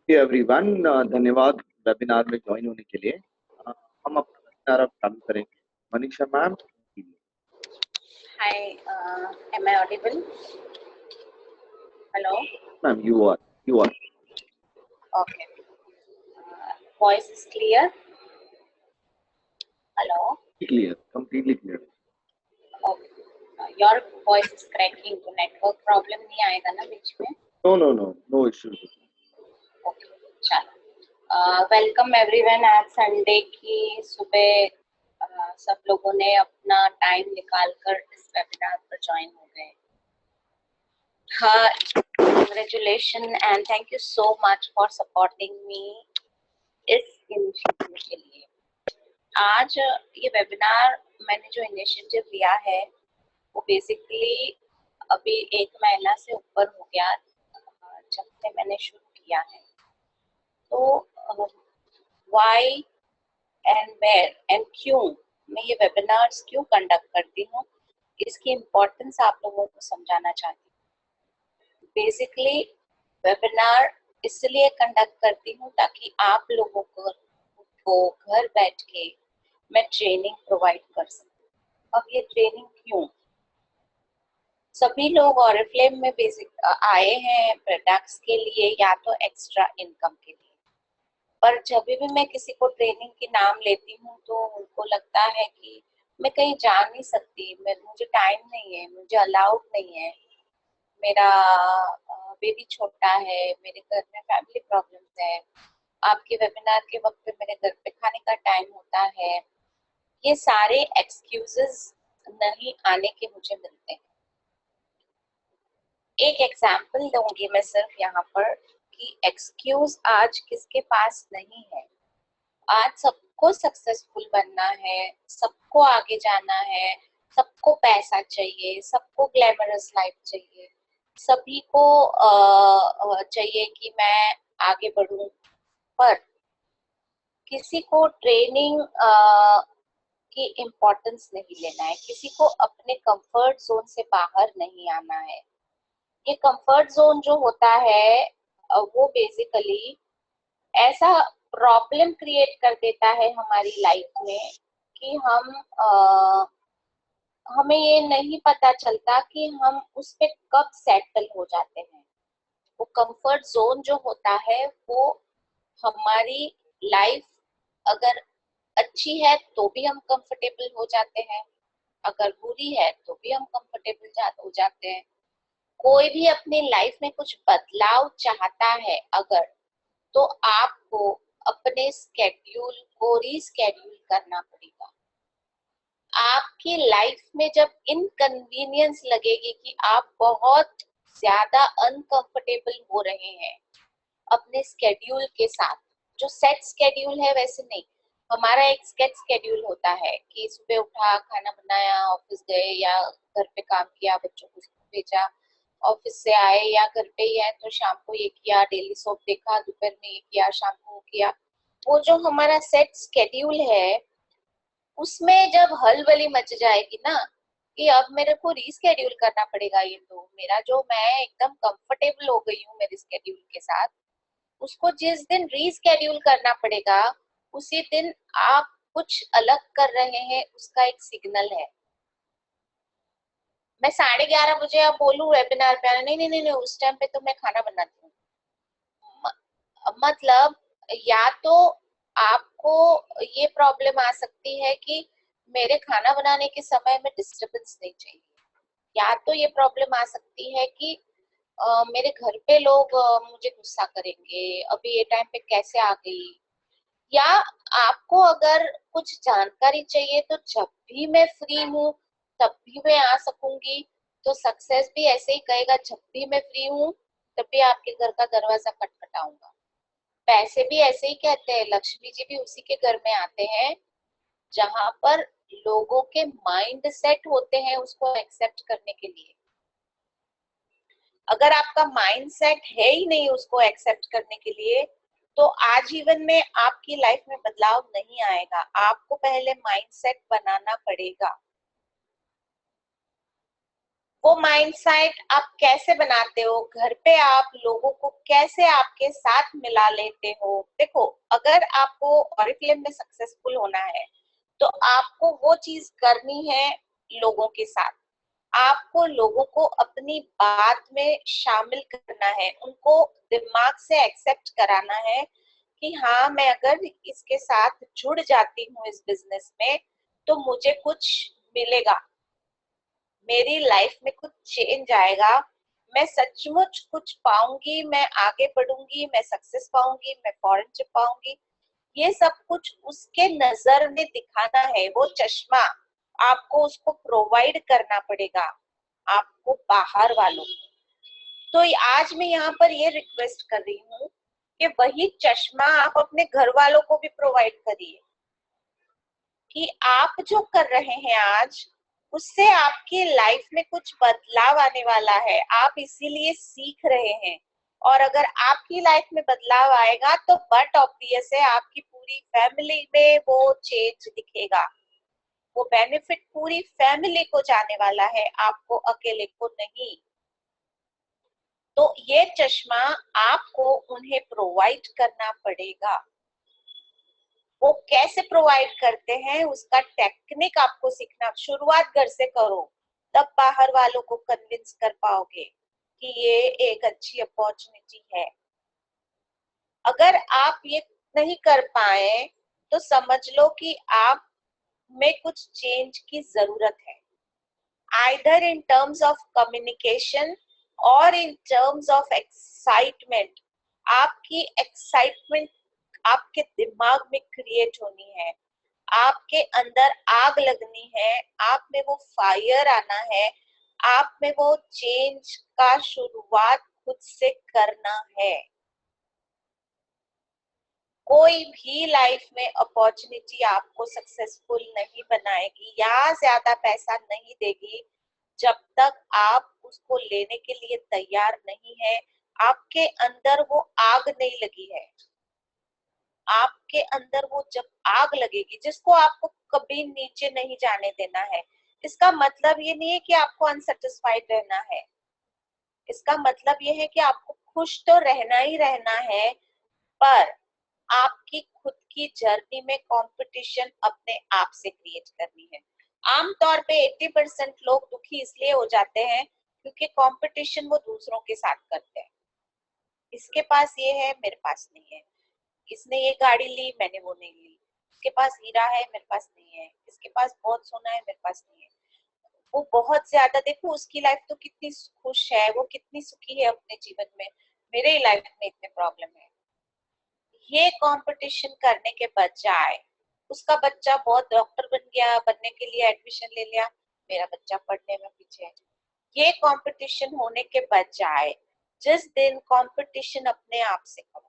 Everyone, धन्यवाद webinar में join होने के लिए। हम अपना वेबिनार अब चालू करेंगे। Manisha ma'am. Hi, am I audible? Hello? Ma'am, you are Okay. Voice is clear? Hello? clear, completely clear. Okay. Your voice is cracking, तो network problem नहीं आएगा ना बीच में? No issues. Okay, चलो. Welcome everyone. आज संडे की सुबह सब लोगों ने अपना टाइम निकालकर इस वेबिनार पर ज्वाइन हो गए। Congratulations and thank you so much for supporting me इस इनिशिएटिव के लिए। आज ये वेबिनार मैंने जो इनिशिएटिव लिया है वो बेसिकली अभी 1 महीना से ऊपर हो गया जब से मैंने शुरू किया है। तो व्हाई एंड वेयर एंड क्यों मैं ये वेबिनार्स क्यों कंडक्ट करती हूँ, इसकी इम्पोर्टेंस आप लोगों को समझाना चाहती हूँ। बेसिकली वेबिनार इसलिए कंडक्ट करती हूँ ताकि आप लोगों को घर बैठ के मैं ट्रेनिंग प्रोवाइड कर सकूं। अब ये ट्रेनिंग क्यों? सभी लोग ऑरिफ्लेम में बेसिक आए हैं प्रोडक्ट्स के लिए या तो एक्स्ट्रा इनकम के लिए, पर जब भी मैं किसी को ट्रेनिंग के नाम लेती हूँ तो उनको लगता है कि मैं कहीं जा नहीं सकती, मुझे टाइम नहीं है, मुझे अलाउड नहीं है, मेरा बेबी छोटा है, मेरे घर में फैमिली प्रॉब्लम्स है, आपके वेबिनार के वक्त पे मेरे घर पे खाने का टाइम होता है। ये सारे एक्सक्यूजेस नहीं आने के मुझे मिलते हैं। एक एग्जाम्पल दूंगी मैं सिर्फ यहाँ पर कि एक्सक्यूज आज किसके पास नहीं है। आज सबको सक्सेसफुल बनना है, सबको आगे जाना है, सबको पैसा चाहिए, सबको ग्लैमरस लाइफ चाहिए, सभी को चाहिए कि मैं आगे बढ़ूं, पर किसी को ट्रेनिंग की इम्पोर्टेंस नहीं लेना है, किसी को अपने कंफर्ट जोन से बाहर नहीं आना है। ये कंफर्ट जोन जो होता है वो बेसिकली ऐसा प्रॉब्लम क्रिएट कर देता है हमारी लाइफ में कि हमें ये नहीं पता चलता कि हम उस पे कब सेटल हो जाते हैं। वो कंफर्ट जोन जो होता है वो हमारी लाइफ अगर अच्छी है तो भी हम कंफर्टेबल हो जाते हैं, अगर बुरी है तो भी हम कंफर्टेबल हो जाते हैं। कोई भी अपनी लाइफ में कुछ बदलाव चाहता है अगर, तो आपको अपने स्केड्यूल को रीस्केड्यूल करना पड़ेगा। आपकी लाइफ में जब इनकन्वीनियंस लगेगी कि आप बहुत ज्यादा अनकंफर्टेबल हो रहे हैं अपने स्केड्यूल के साथ, जो सेट स्केड्यूल है वैसे नहीं, हमारा एक सेट स्केड्यूल होता है कि सुबह उठा, खाना बनाया, ऑफिस गए या घर पे काम किया, बच्चों को स्कूल भेजा, ऑफिस से आए या घर पे ही है तो शाम को ये किया, डेली सोप देखा, दोपहर में ये किया, शाम को वो किया। वो जो हमारा सेट स्केड्यूल है उसमें जब हलबली मच जाएगी ना कि अब मेरे को रीस्केड्यूल करना पड़ेगा, ये तो मेरा जो मैं एकदम कंफर्टेबल हो गई हूँ मेरे स्केड्यूल के साथ, उसको जिस दिन रीस्केड्यूल करना पड़ेगा उसी दिन आप कुछ अलग कर रहे हैं, उसका एक सिग्नल है। मैं 11:30 बजे आप बोलूं वेबिनार पे आना, नहीं नहीं नहीं, उस टाइम पे तो मैं खाना बनाती हूँ, मतलब या तो आपको ये प्रॉब्लम आ सकती है कि मेरे खाना बनाने के समय में डिस्टरबेंस नहीं चाहिए, या तो ये प्रॉब्लम आ सकती है कि मेरे घर पे लोग मुझे गुस्सा करेंगे, अभी ये टाइम पे कैसे आ गई, या आपको अगर कुछ जानकारी चाहिए तो जब भी मैं फ्री हूँ तब भी मैं आ सकूंगी, तो सक्सेस भी ऐसे ही कहेगा जब भी मैं फ्री हूँ तब भी आपके घर का दरवाजा खटखटाऊंगा। पैसे भी ऐसे ही कहते हैं, लक्ष्मी जी भी उसी के घर में आते हैं जहां पर लोगों के माइंड सेट होते हैं उसको एक्सेप्ट करने के लिए। अगर आपका माइंड सेट है ही नहीं उसको एक्सेप्ट करने के लिए तो आजीवन में आपकी लाइफ में बदलाव नहीं आएगा। आपको पहले माइंड सेट बनाना पड़ेगा। वो माइंडसेट आप कैसे बनाते हो, घर पे आप लोगों को कैसे आपके साथ मिला लेते हो। देखो, अगर आपको ऑरिफ्लेम में सक्सेसफुल होना है तो आपको वो चीज करनी है लोगों के साथ। आपको लोगों को अपनी बात में शामिल करना है, उनको दिमाग से एक्सेप्ट कराना है कि हाँ, मैं अगर इसके साथ जुड़ जाती हूँ इस बिजनेस में तो मुझे कुछ मिलेगा, मेरी लाइफ में कुछ चेंज आएगा, मैं सचमुच कुछ पाऊंगी, मैं आगे बढ़ूंगी, मैं सक्सेस पाऊंगी, मैं फॉरेन ट्रिप पाऊंगी। ये सब कुछ उसके नजर में दिखाना है, वो चश्मा आपको उसको प्रोवाइड करना पड़ेगा, आपको बाहर वालों को। तो आज मैं यहाँ पर ये रिक्वेस्ट कर रही हूँ कि वही चश्मा आप अपने घर वालों को भी प्रोवाइड करिए कि आप जो कर रहे हैं आज, उससे आपकी लाइफ में कुछ बदलाव आने वाला है, आप इसीलिए सीख रहे हैं। और अगर आपकी लाइफ में बदलाव आएगा तो बट ऑब्वियस है आपकी पूरी फैमिली में वो चेंज दिखेगा, वो बेनिफिट पूरी फैमिली को जाने वाला है, आपको अकेले को नहीं। तो ये चश्मा आपको उन्हें प्रोवाइड करना पड़ेगा। वो कैसे प्रोवाइड करते हैं उसका टेक्निक आपको सीखना, शुरुआत घर से करो, तब बाहर वालों को कन्विंस कर पाओगे कि ये एक अच्छी अपॉर्चुनिटी है। अगर आप ये नहीं कर पाए तो समझ लो कि आप में कुछ चेंज की जरूरत है, either in terms of communication और इन टर्म्स ऑफ एक्साइटमेंट। आपकी एक्साइटमेंट आपके दिमाग में क्रिएट होनी है, आपके अंदर आग लगनी है, आप में वो फायर आना है, आप में वो चेंज का शुरुआत खुद से करना है। कोई भी लाइफ में अपॉर्चुनिटी आपको सक्सेसफुल नहीं बनाएगी या ज्यादा पैसा नहीं देगी जब तक आप उसको लेने के लिए तैयार नहीं है, आपके अंदर वो आग नहीं लगी है। आपके अंदर वो जब आग लगेगी, जिसको आपको कभी नीचे नहीं जाने देना है। इसका मतलब ये नहीं है कि आपको अनसेटिस्फाइड रहना है, इसका मतलब ये है कि आपको खुश तो रहना ही रहना है, पर आपकी खुद की जर्नी में कंपटीशन अपने आप से क्रिएट करनी है। आमतौर पे 80% लोग दुखी इसलिए हो जाते हैं क्योंकि कंपटीशन वो दूसरों के साथ करते हैं। इसके पास ये है, मेरे पास नहीं है, इसने ये गाड़ी ली, मैंने वो नहीं ली, इसके पास हीरा है, मेरे पास नहीं है, इसके पास बहुत सोना है, मेरे पास नहीं है। वो बहुत ज्यादा, देखो उसकी लाइफ तो कितनी खुश है, वो कितनी सुखी है अपने जीवन में, मेरे लाइफ में इतने प्रॉब्लम है। ये कंपटीशन करने के बजाय उसका बच्चा बहुत डॉक्टर बन गया, बनने के लिए एडमिशन ले लिया, मेरा बच्चा पढ़ने में पीछे है, ये कंपटीशन होने के बजाय जिस दिन कंपटीशन अपने आप से करो।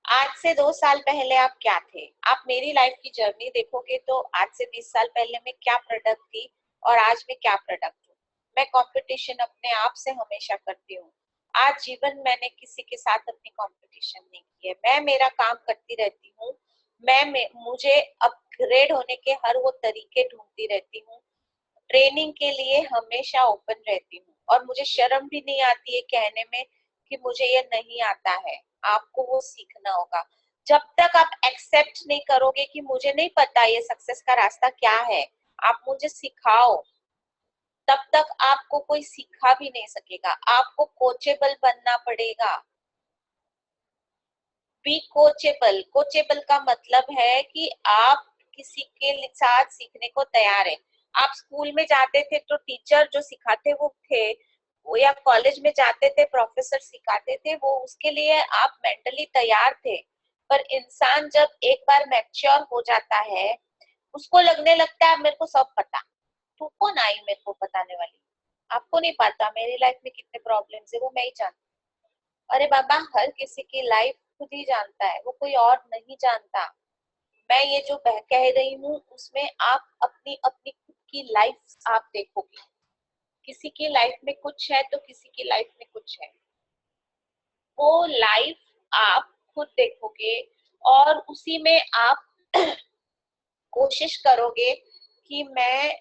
आज से 2 साल पहले आप क्या थे? आप मेरी लाइफ की जर्नी देखोगे तो आज से 20 साल पहले मैं क्या प्रोडक्ट थी और आज मैं क्या प्रोडक्ट हूँ। मैं कंपटीशन अपने आप से हमेशा करती हूँ। आज जीवन मैंने किसी के साथ अपनी कंपटीशन नहीं की है, मैं मेरा काम करती रहती हूँ। मैं मुझे अपग्रेड होने के हर वो तरीके ढूंढती रहती हूँ, ट्रेनिंग के लिए हमेशा ओपन रहती हूँ और मुझे शर्म भी नहीं आती है कहने में कि मुझे ये नहीं आता है। आपको वो सीखना होगा। जब तक आप एक्सेप्ट नहीं करोगे कि मुझे नहीं पता ये सक्सेस का रास्ता क्या है, आप मुझे सिखाओ, तब तक आपको कोई सिखा भी नहीं सकेगा। आपको कोचेबल बनना पड़ेगा। बी कोचेबल, कोचेबल का मतलब है कि आप किसी के साथ सीखने को तैयार है। आप स्कूल में जाते थे तो टीचर जो सिखाते वो थे, वो या कॉलेज में जाते थे प्रोफेसर सिखाते थे, वो उसके लिए आप मेंटली तैयार थे। पर इंसान जब एक बार मैच्योर हो जाता है, उसको लगने लगता है मेरे को सब पता। तू कौन आई मेरे को बताने वाली? आपको नहीं पता मेरी लाइफ में कितने प्रॉब्लम्स है, वो मैं ही जानती। अरे बाबा, हर किसी की लाइफ खुद ही जानता है, वो कोई और नहीं जानता। मैं ये जो कह रही हूँ उसमें आप अपनी अपनी खुद की लाइफ आप देखोगे, किसी की लाइफ में कुछ है तो किसी की लाइफ में कुछ है, वो लाइफ आप खुद देखोगे और उसी में आप कोशिश करोगे कि मैं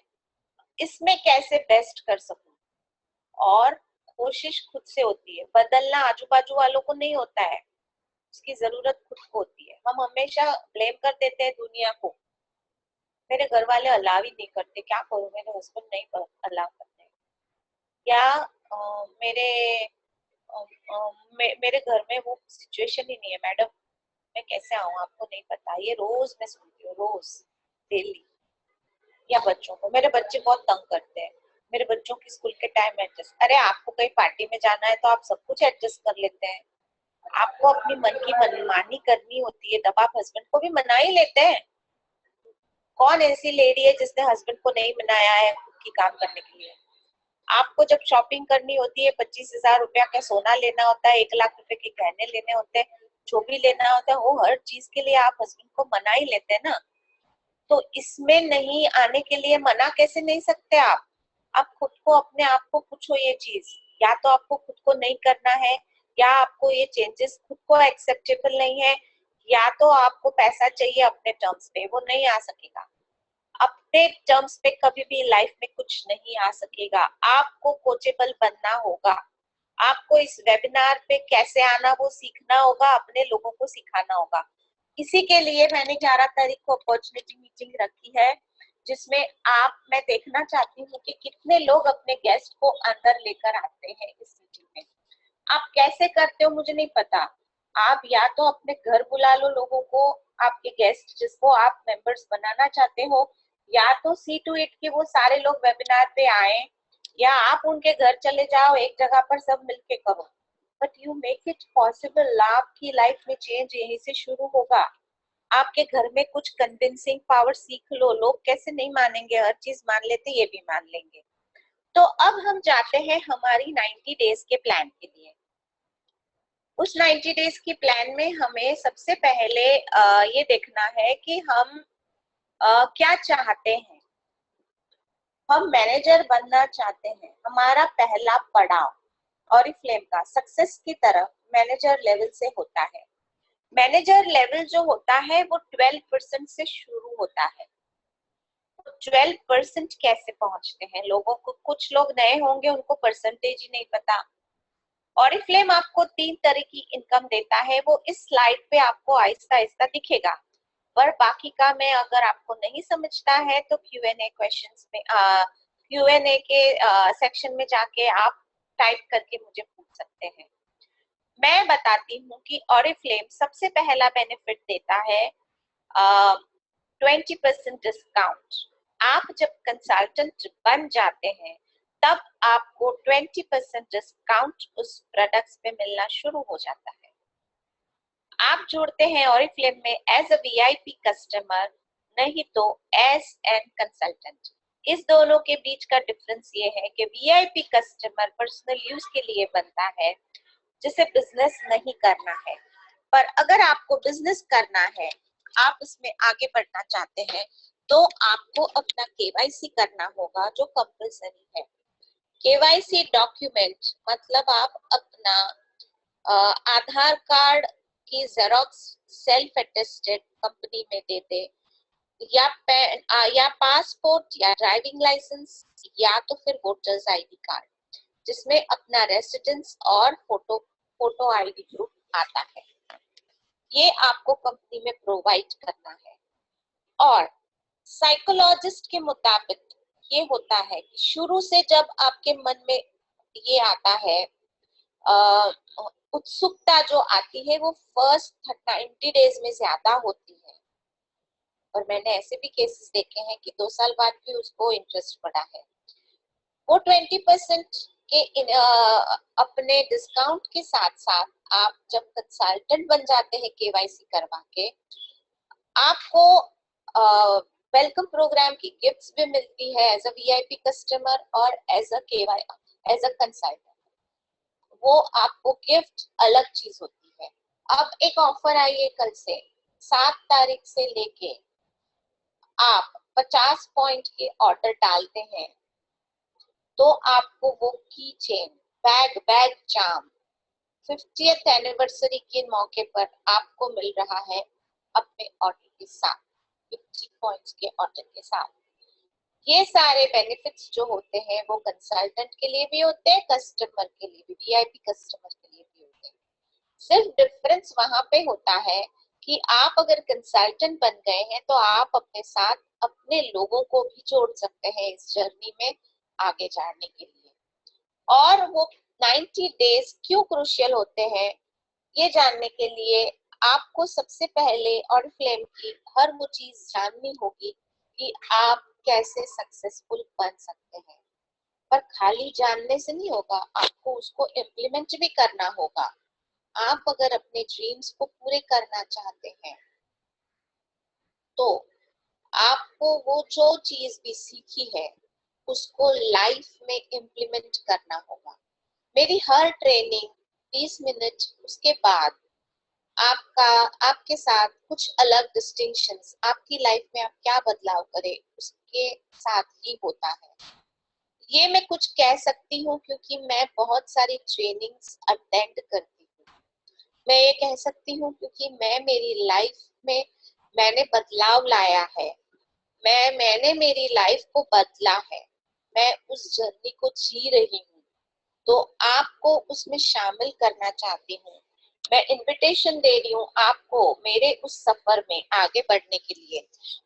इसमें कैसे बेस्ट कर सकूं। और कोशिश खुद से होती है, बदलना आजू बाजू वालों को नहीं होता है, उसकी जरूरत खुद को होती है। हम हमेशा ब्लेम कर देते हैं दुनिया को, मेरे घर वाले अलाव ही नहीं करते, क्या करूं, मेरे हस्बैंड नहीं अलाव करते, या मेरे मेरे घर में वो सिचुएशन ही नहीं है मैडम, मैं कैसे आऊं, आपको नहीं पता। ये रोज मैं सुनती हूँ, रोज, डेली। या बच्चों को, मेरे बच्चे बहुत तंग करते हैं, मेरे बच्चों की स्कूल के टाइम एडजस्ट। अरे आपको कहीं पार्टी में जाना है तो आप सब कुछ एडजस्ट कर लेते हैं, आपको अपनी मन की मनमानी करनी होती है तब आप हस्बैंड को भी मना ही लेते हैं। कौन ऐसी लेडी है जिसने हस्बैंड को नहीं मनाया है खुद की काम करने के लिए। आपको जब शॉपिंग करनी होती है, 25,000 रुपया का सोना लेना होता है, 1 लाख रुपए के गहने लेने होते हैं, जो भी लेना होता है, वो हर चीज के लिए आप हस्बैंड को मना ही लेते हैं ना। तो इसमें नहीं आने के लिए मना कैसे नहीं सकते आप खुद को, अपने आप को पूछो ये चीज, या तो आपको खुद को नहीं करना है, या आपको ये चेंजेस खुद को एक्सेप्टेबल नहीं है, या तो आपको पैसा चाहिए अपने टर्म्स पे, वो नहीं आ सकेगा। अपने टर्म्स पे कभी भी लाइफ में कुछ नहीं आ सकेगा, आपको कोचेबल बनना होगा। आपको इस वेबिनार पे कैसे आना वो सीखना होगा, अपने लोगों को सिखाना होगा। इसी के लिए मैंने 11 तारीख को अपॉर्चुनिटी मीटिंग रखी है, जिसमें मैं देखना चाहती हूँ कि कितने लोग अपने गेस्ट को अंदर लेकर आते हैं इस मीटिंग में। आप कैसे करते हो मुझे नहीं पता, आप या तो अपने घर बुला लो लोगों को, आपके गेस्ट जिसको आप मेंबर्स बनाना चाहते हो, या तो सी टू इट कि वो सारे लोग वेबिनार पे आए, या आप उनके घर चले जाओ, एक जगह पर सब मिलके करो। But you make it possible, आपकी लाइफ में चेंज यहीं से शुरू होगा। आपके घर में कुछ कन्विंसिंग पावर सीख लो, लोग कैसे नहीं मानेंगे, हर चीज मान लेते, ये भी मान लेंगे। तो अब हम जाते हैं हमारी 90 डेज के प्लान के लिए। उस 90 डेज की प्लान में हमें सबसे पहले ये देखना है कि हम क्या चाहते हैं। हम मैनेजर बनना चाहते हैं, हमारा पहला पड़ाव ऑरिफ्लेम का सक्सेस की तरफ मैनेजर लेवल से होता है। मैनेजर लेवल जो होता है वो 12% से शुरू होता है। 12% कैसे पहुंचते हैं, लोगों को, कुछ लोग नए होंगे उनको परसेंटेज ही नहीं पता। ऑरिफ्लेम आपको 3 तरह की इनकम देता है, वो इस स्लाइड पे आपको आहिस्ता आहिस्ता दिखेगा, पर बाकी का मैं अगर आपको नहीं समझता है तो Q&A क्वेश्चंस में Q&A के सेक्शन में जाके आप टाइप करके मुझे पूछ सकते हैं। मैं बताती हूँ कि ऑरिफ्लेम सबसे पहला बेनिफिट देता है 20% डिस्काउंट। आप जब कंसल्टेंट बन जाते हैं तब आपको 20% डिस्काउंट उस प्रोडक्ट्स पे मिलना शुरू हो जाता है। आप जुड़ते हैं ऑरिफ्लेम में एज अ VIP कस्टमर, नहीं तो एज एन कंसल्टेंट। इस दोनों के बीच का डिफरेंस ये है कि VIP कस्टमर पर्सनल यूज के लिए बनता है, जिसे बिजनेस नहीं करना है। पर अगर आपको बिजनेस करना है, आप इसमें आगे बढ़ना चाहते हैं, तो आपको अपना KYC करना होगा, जो कंपलसरी है। KYC डॉक्यूमेंट मतलब आप अपना आधार कार्ड की जेरोक्स सेल्फ अटेस्टेड कंपनी में दे दे, या पासपोर्ट या ड्राइविंग लाइसेंस, या तो फिर वोटर्स ID कार्ड, जिसमें अपना रेसिडेंस और फोटो ID प्रूफ आता है। ये आपको कंपनी में प्रोवाइड करना है। और साइकोलॉजिस्ट के मुताबिक ये होता है कि शुरू से जब आपके मन में ये आता है, उत्सुकता जो आती है वो फर्स्ट 90 डेज में ज्यादा होती है, और मैंने ऐसे भी केसेस देखे हैं कि 2 साल बाद भी उसको इंटरेस्ट बढ़ा है। वो 20% के अपने डिस्काउंट के साथ साथ आप जब कंसल्टेंट बन जाते हैं KYC करवा के, आपको वेलकम प्रोग्राम की गिफ्ट्स भी मिलती है एज अ VIP कस्टमर और एज अ कंसल्टेंट। वो आपको गिफ्ट अलग चीज होती है। अब एक ऑफर आई है कल से, 7 तारीख से लेके आप 50 पॉइंट के ऑर्डर डालते हैं तो आपको वो की chain, bag charm 50th anniversary के मौके पर आपको मिल रहा है अपने ऑर्डर के साथ, 50 पॉइंट्स के ऑर्डर के साथ। ये सारे बेनिफिट्स जो होते हैं वो कंसल्टेंट के लिए भी होते हैं, कस्टमर के लिए भी, वीआईपी कस्टमर के लिए भी होते हैं। सिर्फ डिफरेंस वहां पे होता है कि आप अगर कंसल्टेंट बन गए हैं तो आप अपने साथ अपने लोगों को भी जोड़ सकते हैं इस जर्नी में आगे जाने के लिए। और वो 90 डेज क्यों क्रूशियल होते हैं ये जानने के लिए आपको सबसे पहले ऑरिफ्लेम की हर वो चीज जाननी होगी कि आप कैसे सक्सेसफुल बन सकते हैं। पर खाली जानने से नहीं होगा, आपको उसको इम्प्लीमेंट भी करना होगा। आप अगर अपने ड्रीम्स को पूरे करना चाहते हैं तो आपको वो जो चीज भी सीखी है उसको लाइफ में इम्प्लीमेंट करना होगा। मेरी हर ट्रेनिंग 20 मिनट उसके बाद आपका आपके साथ कुछ अलग डिस्टिंक्शंस, आपकी लाइफ में आप क्या बदलाव करें उसके साथ ही होता है। ये मैं कुछ कह सकती हूँ क्योंकि मैं बहुत सारी ट्रेनिंग्स अटेंड करती हूँ। मैं ये कह सकती हूँ क्योंकि मेरी लाइफ में मैंने बदलाव लाया है। मैंने मेरी लाइफ को बदला है। मैं उस जर्नी को जी रही हूँ, तो आपको उसमें शामिल करना चाहती हूँ। मैं इनविटेशन दे रही हूँ आपको मेरे उस सफर में आगे बढ़ने के लिए।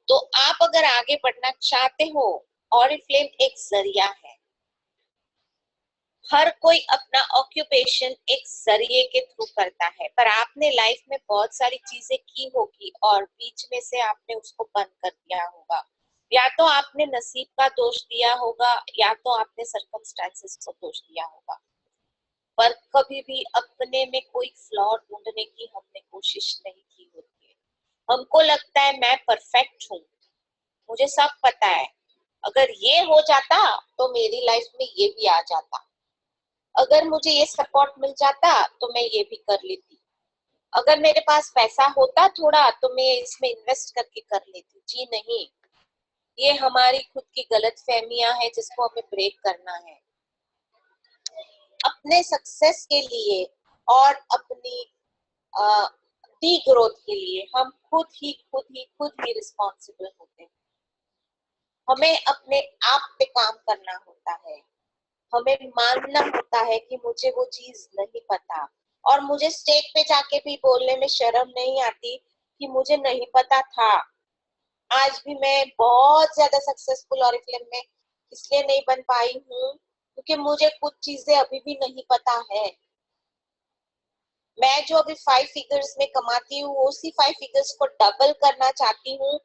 तो आप अगर आगे बढ़ना चाहते हो, ऑरिफ्लेम एक जरिया है। हर कोई अपना ऑक्यूपेशन एक जरिए के थ्रू करता है, पर आपने लाइफ में बहुत सारी चीजें की होगी और बीच में से आपने उसको बंद कर दिया होगा। या तो आपने नसीब का दोष दिया होगा या तो आपने सर्कमस्टेंसेस को दोष दिया होगा, पर कभी भी अपने में कोई फ्लॉ ढूंढने की हमने कोशिश नहीं की होती है। हमको लगता है मैं परफेक्ट हूँ, मुझे सब पता है, अगर ये हो जाता तो मेरी लाइफ में ये भी आ जाता, अगर मुझे ये सपोर्ट मिल जाता तो मैं ये भी कर लेती, अगर मेरे पास पैसा होता थोड़ा तो मैं इसमें इन्वेस्ट करके कर लेती। जी नहीं, ये हमारी खुद की गलत फहमियां हैं जिसको हमें ब्रेक करना है। अपने सक्सेस के लिए और अपनी डी ग्रोथ के लिए हम खुद ही रिस्पॉन्सिबल होते हैं। हमें अपने आप पे काम करना होता है। हमें मानना होता है कि मुझे वो चीज नहीं पता, और मुझे स्टेज पे जाके भी बोलने में शर्म नहीं आती कि मुझे नहीं पता था। आज भी मैं बहुत ज्यादा सक्सेसफुल और फिल्म में इसलिए नहीं बन पाई हूँ क्योंकि मुझे कुछ चीजें अभी भी नहीं पता है। मैं जो अभी 5 फिगर्स में कमाती हूँ उसी 5 फिगर्स को डबल करना चाहती हूँ,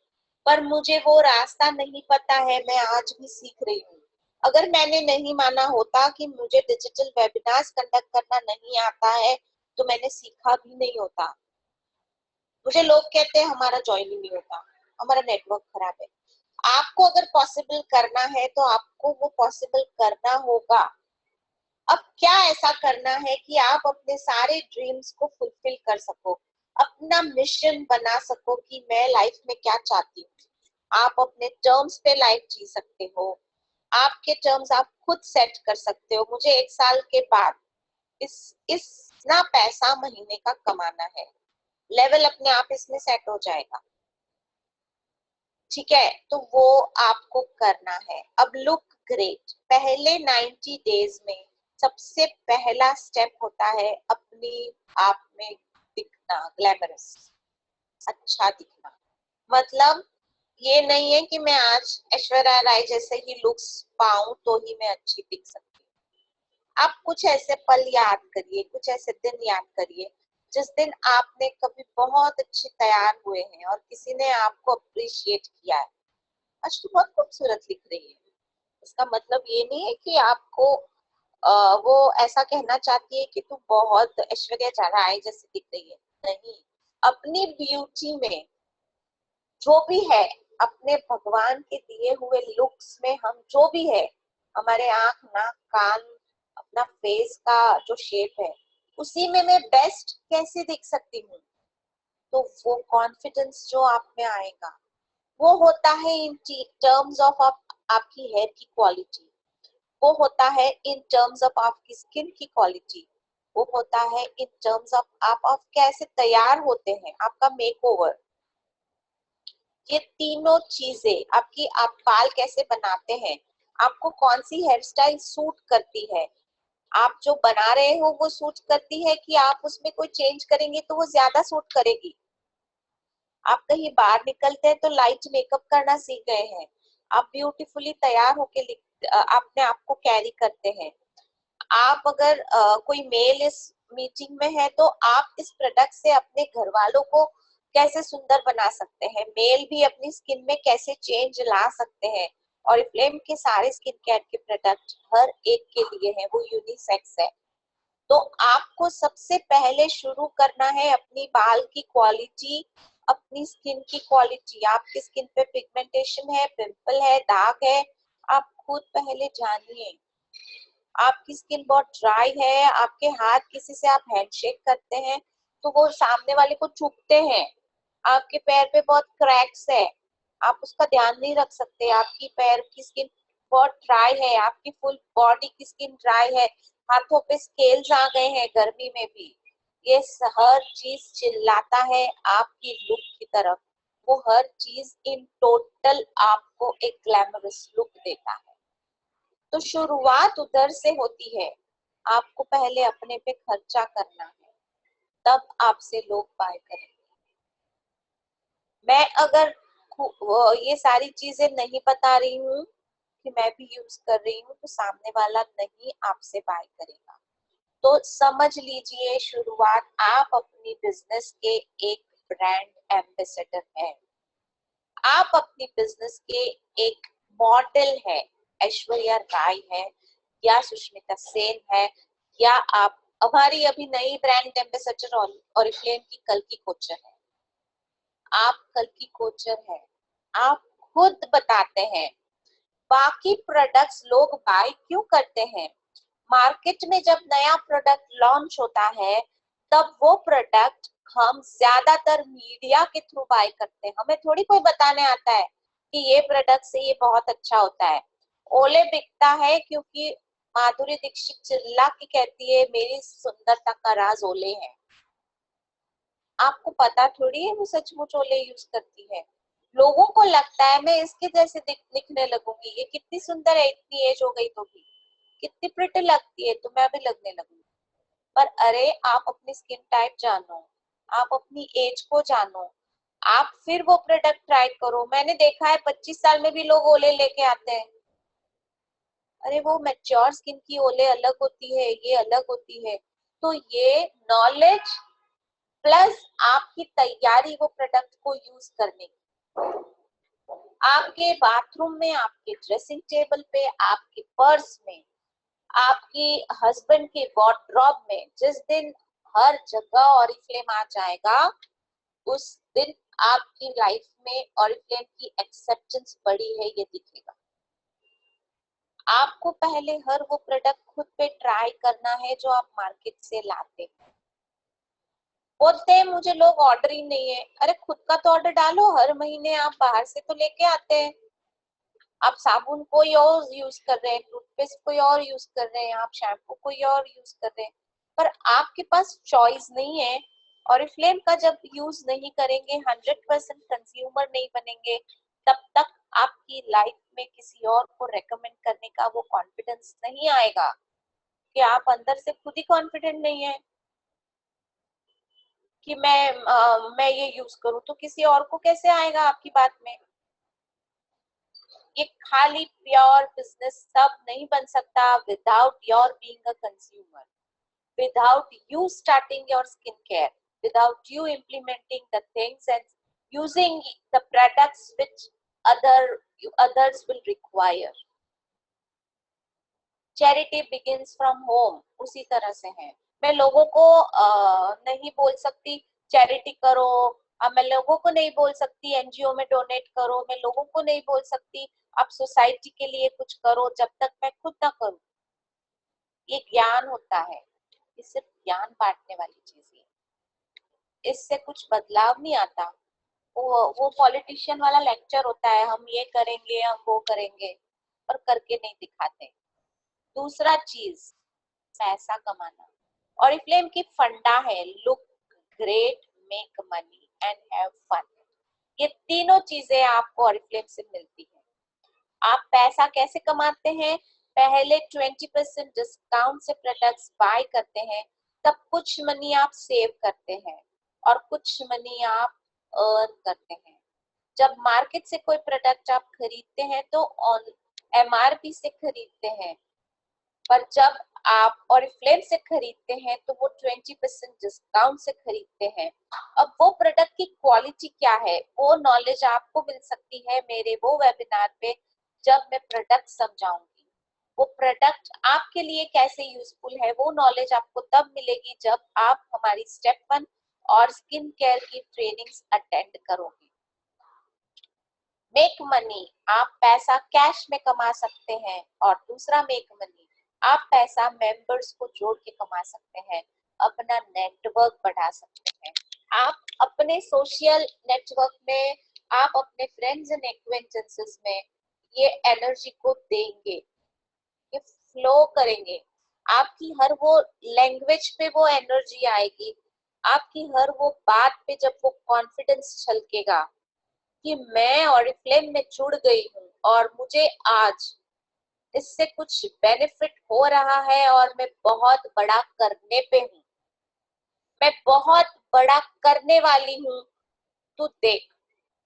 पर मुझे वो रास्ता नहीं पता है। मैं आज भी सीख रही हूँ। अगर मैंने नहीं माना होता कि मुझे डिजिटल वेबिनार्स कंडक्ट करना नहीं आता है तो मैंने सीखा भी नहीं होता। मुझे लोग कहते हैं हमारा ज्वाइन ही नहीं होता, हमारा नेटवर्क खराब है। आपको अगर पॉसिबल करना है तो आपको वो पॉसिबल करना होगा। अब क्या ऐसा करना है कि आप अपने सारे ड्रीम्स को फुलफिल कर सको, अपना मिशन बना सको कि मैं लाइफ में क्या चाहती हूँ। आप अपने टर्म्स पे लाइफ जी सकते हो, आपके टर्म्स आप खुद सेट कर सकते हो। मुझे 1 साल के बाद इतना पैसा महीने का कमाना है, लेवल अपने आप इसमें सेट हो जाएगा। ठीक है, तो वो आपको करना है। अब लुक ग्रेट, पहले 90 डेज में सबसे पहला स्टेप होता है अपनी आप में दिखना, ग्लैमरस, अच्छा दिखना। मतलब ये नहीं है कि मैं आज ऐश्वर्या राय जैसे ही लुक्स पाऊं तो ही मैं अच्छी दिख सकती हूँ। आप कुछ ऐसे पल याद करिए, कुछ ऐसे दिन याद करिए जिस दिन आपने कभी बहुत अच्छे तैयार हुए हैं और किसी ने आपको अप्रिशिएट किया है। आज तू बहुत खूबसूरत दिख रही है। इसका मतलब ये नहीं है कि आपको वो ऐसा कहना चाहती है कि तू बहुत ऐश्वर्या राय जैसी दिख रही है। नहीं, अपनी ब्यूटी में जो भी है, अपने भगवान के दिए हुए लुक्स में हम जो भी है, हमारे आंख, नाक, कान, अपना फेस का जो शेप है, उसी में मैं बेस्ट कैसे दिख सकती हूँ। तो वो कॉन्फिडेंस जो आप में आएगा वो होता है इन टर्म्स ऑफ आपकी हेयर की क्वालिटी, वो होता है इन टर्म्स ऑफ आपकी स्किन की क्वालिटी, वो होता है इन टर्म्स ऑफ आप कैसे तैयार होते हैं, आपका मेकओवर। ये तीनों चीजें आपकी, आप बाल कैसे बनाते हैं, आपको कौन सी हेयर स्टाइल सूट करती है, आप जो बना रहे हो वो सूट करती है कि आप उसमें कोई चेंज करेंगे तो वो ज्यादा सूट करेगी। आप कहीं बाहर निकलते हैं तो लाइट मेकअप करना सीख गए हैं, आप ब्यूटीफुली तैयार होके अपने आप को कैरी करते हैं। आप अगर कोई मेल इस मीटिंग में है तो आप इस प्रोडक्ट से अपने घर वालों को कैसे सुंदर बना सकते हैं, मेल भी अपनी स्किन में कैसे चेंज ला सकते हैं। और फ्लेम के सारे स्किन केयर के प्रोडक्ट हर एक के लिए है, वो यूनिसेक्स है। तो आपको सबसे पहले शुरू करना है अपनी बाल की क्वालिटी, अपनी स्किन की क्वालिटी। आपकी स्किन पे पिगमेंटेशन है, पिंपल है, दाग है, आप खुद पहले जानिए। आपकी स्किन बहुत ड्राई है, आपके हाथ किसी से आप हैंडशेक करते हैं तो वो सामने वाले को चुभते हैं, आपके पैर पे बहुत क्रैक्स है, आप उसका ध्यान नहीं रख सकते, आपकी पैर की स्किन बहुत ड्राई है, आपकी फुल बॉडी की स्किन ड्राई है, हाथों पे स्केल्स आ गए हैं गर्मी में भी, ये हर चीज चिल्लाता है आपकी लुक की तरफ। वो हर चीज इन टोटल आपको एक ग्लैमरस लुक देता है। तो शुरुआत उधर से होती है, आपको पहले अपने पे खर्चा करना है, तब आपसे लोग बाय करेंगे। मैं अगर ये सारी चीजें नहीं बता रही हूँ कि मैं भी यूज कर रही हूँ तो सामने वाला नहीं आपसे बाय करेगा। तो समझ लीजिए, शुरुआत आप अपनी बिजनेस के एक ब्रांड एम्बेसडर है, आप अपनी बिजनेस के एक मॉडल है, ऐश्वर्या राय है या सुष्मिता सेन है, या आप हमारी अभी नई ब्रांड एम्बेसडर ऑरिफ्लेम की कल की कोचर है। आप कल की कोचर है, आप खुद बताते हैं। बाकी प्रोडक्ट्स लोग बाय क्यों करते हैं? मार्केट में जब नया प्रोडक्ट लॉन्च होता है तब वो प्रोडक्ट हम ज्यादातर मीडिया के थ्रू बाय करते हैं, हमें थोड़ी कोई बताने आता है कि ये प्रोडक्ट से ये बहुत अच्छा होता है। ओले बिकता है क्योंकि माधुरी दीक्षित चिल्ला के कहती है मेरी सुंदरता का राज ओले है। आपको पता थोड़ी है वो सचमुच ओले यूज करती है। लोगों को लगता है मैं इसके जैसे दिखने लगूंगी, ये कितनी सुंदर है, इतनी एज हो गई तो भी कितनी प्रिटी लगती है, तो मैं भी लगने लगूंगी। पर अरे आप अपनी स्किन टाइप जानो, आप अपनी एज को जानो, आप फिर वो प्रोडक्ट ट्राई करो। मैंने देखा है 25 साल में भी लोग ओले लेके आते हैं। अरे वो मैच्योर स्किन की ओले अलग होती है, ये अलग होती है। तो ये नॉलेज प्लस आपकी तैयारी वो प्रोडक्ट को यूज करने की, आपके बाथरूम में, आपके ड्रेसिंग टेबल पे, आपके पर्स में, आपकी हस्बैंड के वार्डरोब में, जिस दिन हर जगह ऑरिफ्लेम आ जाएगा उस दिन आपकी लाइफ में ऑरिफ्लेम की एक्सेप्टेंस बढ़ी है ये दिखेगा। आपको पहले हर वो प्रोडक्ट खुद पे ट्राई करना है जो आप मार्केट से लाते हैं। बोलते हैं मुझे लोग ऑर्डर ही नहीं है, अरे खुद का तो ऑर्डर डालो, हर महीने आप बाहर से तो लेके आते हैं। आप साबुन कोई और यूज कर रहे हैं, टूथपेस्ट कोई और यूज कर रहे हैं, आप शैम्पू कोई और यूज कर रहे हैं, पर आपके पास चॉइस नहीं है। और फ्लेम का जब यूज नहीं करेंगे, 100% कंज्यूमर नहीं बनेंगे, तब तक आपकी लाइफ में किसी और को रेकमेंड करने का वो कॉन्फिडेंस नहीं आएगा कि आप अंदर से खुद ही कॉन्फिडेंट नहीं है कि मैं ये यूज करूं, तो किसी और को कैसे आएगा आपकी बात में। ये खाली प्योर बिजनेस तब नहीं बन सकता without your being a consumer, without you starting your skincare, without you implementing the things and using the products which others will require. Charity begins from home, उसी तरह से है। मैं लोगों को नहीं बोल सकती चैरिटी करो, मैं लोगों को नहीं बोल सकती एनजीओ में डोनेट करो, मैं लोगों को नहीं बोल सकती आप सोसाइटी के लिए कुछ करो जब तक मैं खुद ना करूं। ये ज्ञान होता है, ये सिर्फ ज्ञान बांटने वाली चीज है, इससे कुछ बदलाव नहीं आता। वो पॉलिटिशियन वाला लेक्चर होता है, हम ये करेंगे हम वो करेंगे, पर करके नहीं दिखाते। दूसरा चीज, पैसा कमाना। और फ्लेम की फंडा है look great, make money and have fun. ये तीनों चीजें आपको ऑरिफ्लेम से मिलती है। आप पैसा कैसे कमाते हैं? पहले 20% डिस्काउंट से प्रोडक्ट्स बाय करते हैं, तब कुछ मनी आप सेव करते हैं और कुछ मनी आप अर्न करते हैं। जब मार्केट से कोई प्रोडक्ट आप खरीदते हैं तो ऑन एमआरपी से खरीदते हैं, पर जब आप ऑरिफ्लेम से खरीदते हैं तो वो 20% डिस्काउंट से खरीदते हैं। अब वो प्रोडक्ट की क्वालिटी क्या है, वो नॉलेज आपको मिल सकती है मेरे वो वेबिनार पे, जब मैं प्रोडक्ट समझाऊंगी। वो प्रोडक्ट आपके लिए कैसे यूजफुल है, वो नॉलेज आपको तब मिलेगी जब आप हमारी स्टेप 1 और स्किन केयर की ट्रेनिंग्स अटेंड करोगे। मेक मनी, आप पैसा कैश में कमा सकते हैं, और दूसरा मेक मनी, आप पैसा मेंबर्स को जोड़ के कमा सकते हैं, अपना नेटवर्क बढ़ा सकते हैं। आप अपने सोशल नेटवर्क में, आप अपने फ्रेंड्स एंड एक्वेंटेंसेस में ये एनर्जी को देंगे, ये फ्लो करेंगे। आपकी हर वो लैंग्वेज पे वो एनर्जी आएगी, आपकी हर वो बात पे जब वो कॉन्फिडेंस छलकेगा कि मैं ऑरिफ्लेम में जुड़ गई हूँ और मुझे आज इससे कुछ बेनिफिट हो रहा है और मैं बहुत बड़ा करने पे हूँ, मैं बहुत बड़ा करने वाली हूँ, तू देख।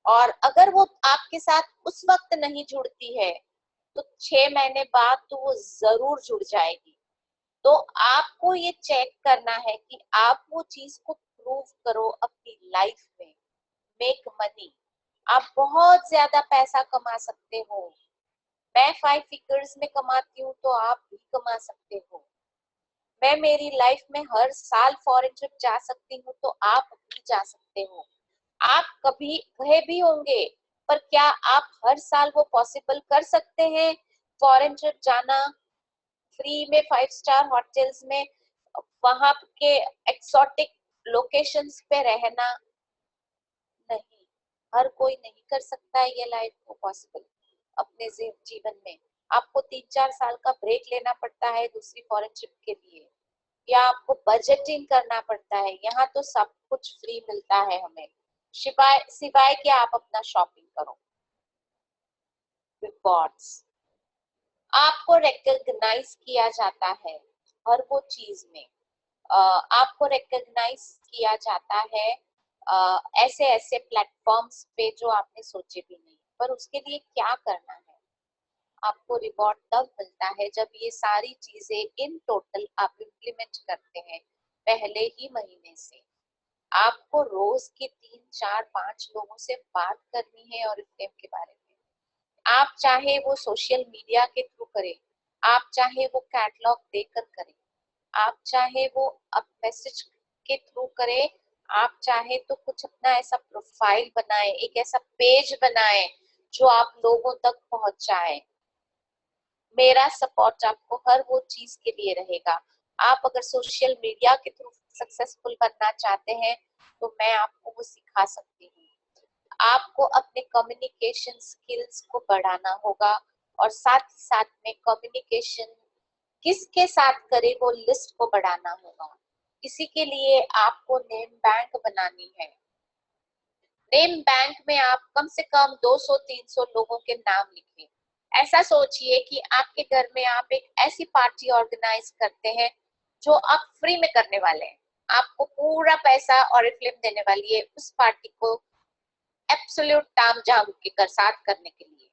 और अगर वो आपके साथ उस वक्त नहीं जुड़ती है तो 6 महीने बाद तो वो जरूर जुड़ जाएगी। तो आपको ये चेक करना है कि आप वो चीज को प्रूव करो अपनी लाइफ में। मेक मनी, आप बहुत ज्यादा पैसा कमा सकते हो। मैं 5 फिगर्स में कमाती हूँ तो आप भी कमा सकते हो। मैं मेरी लाइफ में हर साल फॉरेन ट्रिप जा सकती हूँ तो आप भी जा सकते हो। आप कभी गए भी होंगे, पर क्या आप हर साल वो पॉसिबल कर सकते हैं? फॉरेन ट्रिप जाना, फ्री में 5 स्टार होटल्स में, वहां के एक्सोटिक लोकेशंस पे रहना? नहीं, हर कोई नहीं कर सकता है ये लाइफ को पॉसिबल अपने जीवन में। आपको 3-4 साल का ब्रेक लेना पड़ता है दूसरी फॉरेन ट्रिप के लिए, या आपको बजटिंग करना पड़ता है। यहाँ तो सब कुछ फ्री मिलता है हमें, सिवाय सिवाय कि आप अपना शॉपिंग करो। रिवॉर्ड्स, आपको रिकॉग्नाइज किया जाता है हर वो चीज में। आपको रिकॉग्नाइज किया जाता है ऐसे ऐसे प्लेटफॉर्म्स पे जो आपने सोचे भी नहीं, पर उसके लिए क्या करना है? आपको रिवॉर्ड तब मिलता है जब ये सारी चीजें इन टोटल आप इम्प्लीमेंट करते हैं पहले ही महीने से। आपको रोज के 3-4-5 लोगों से बात करनी है और इफ्लेम के बारे में। आप चाहे वो सोशल मीडिया के थ्रू करें, आप चाहे वो कैटलॉग देकर करें, आप चाहे वो आप मैसेज के थ्रू करें, आप चाहे तो कुछ अपना ऐसा प्रोफाइल बनाए, एक ऐसा पेज बनाए जो आप लोगों तक पहुंचाए। मेरा सपोर्ट आपको हर वो चीज के लिए रहेगा। आप अगर सोशल मीडिया के थ्रू सक्सेसफुल बनना चाहते हैं तो मैं आपको वो सिखा सकती हूँ। आपको अपने कम्युनिकेशन स्किल्स को बढ़ाना होगा, और साथ ही साथ में कम्युनिकेशन किसके साथ करे वो लिस्ट को बढ़ाना होगा। इसी के लिए आपको नेम बैंक बनानी है। नेम बैंक में आप कम से कम 200-300 लोगों के नाम लिखें। ऐसा सोचिए कि आपके घर में आप एक ऐसी पार्टी ऑर्गेनाइज करते हैं जो आप फ्री में करने वाले हैं, आपको पूरा पैसा ऑरिफ्लेम देने वाली है उस पार्टी को एब्सोल्यूट ताम झाम के साथ करने के लिए।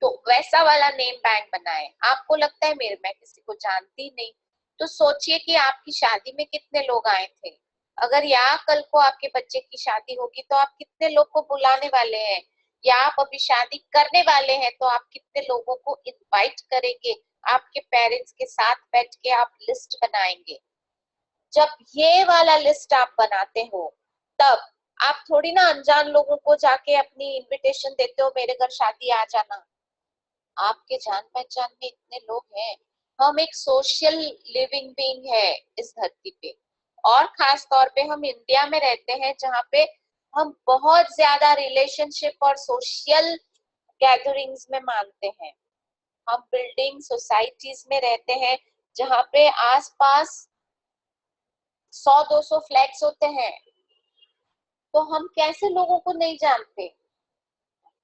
तो वैसा वाला नेम बैंक बनाए। आपको लगता है मेरे मैं किसी को जानती नहीं, तो सोचिए कि आपकी शादी में कितने लोग आए थे। अगर यहाँ कल को आपके बच्चे की शादी होगी तो आप कितने लोग को बुलाने वाले हैं, या आप अभी शादी करने वाले हैं तो आप कितने लोगों को इनवाइट करेंगे। आपके पेरेंट्स के साथ बैठ के आप लिस्ट बनाएंगे। जब ये वाला लिस्ट आप बनाते हो तब आप थोड़ी ना अनजान लोगों को जाके अपनी इनविटेशन देते हो, मेरे घर शादी आ जाना। आपके जान पहचान में इतने लोग हैं। हम एक सोशल लिविंग बीइंग है इस धरती पे, और खास तौर पे हम इंडिया में रहते हैं जहाँ पे हम बहुत ज्यादा रिलेशनशिप और सोशल गैदरिंग्स में मानते हैं। हम बिल्डिंग सोसाइटीज में रहते हैं जहाँ पे आसपास 100-200 फ्लैट्स होते हैं। तो हम कैसे लोगों को नहीं जानते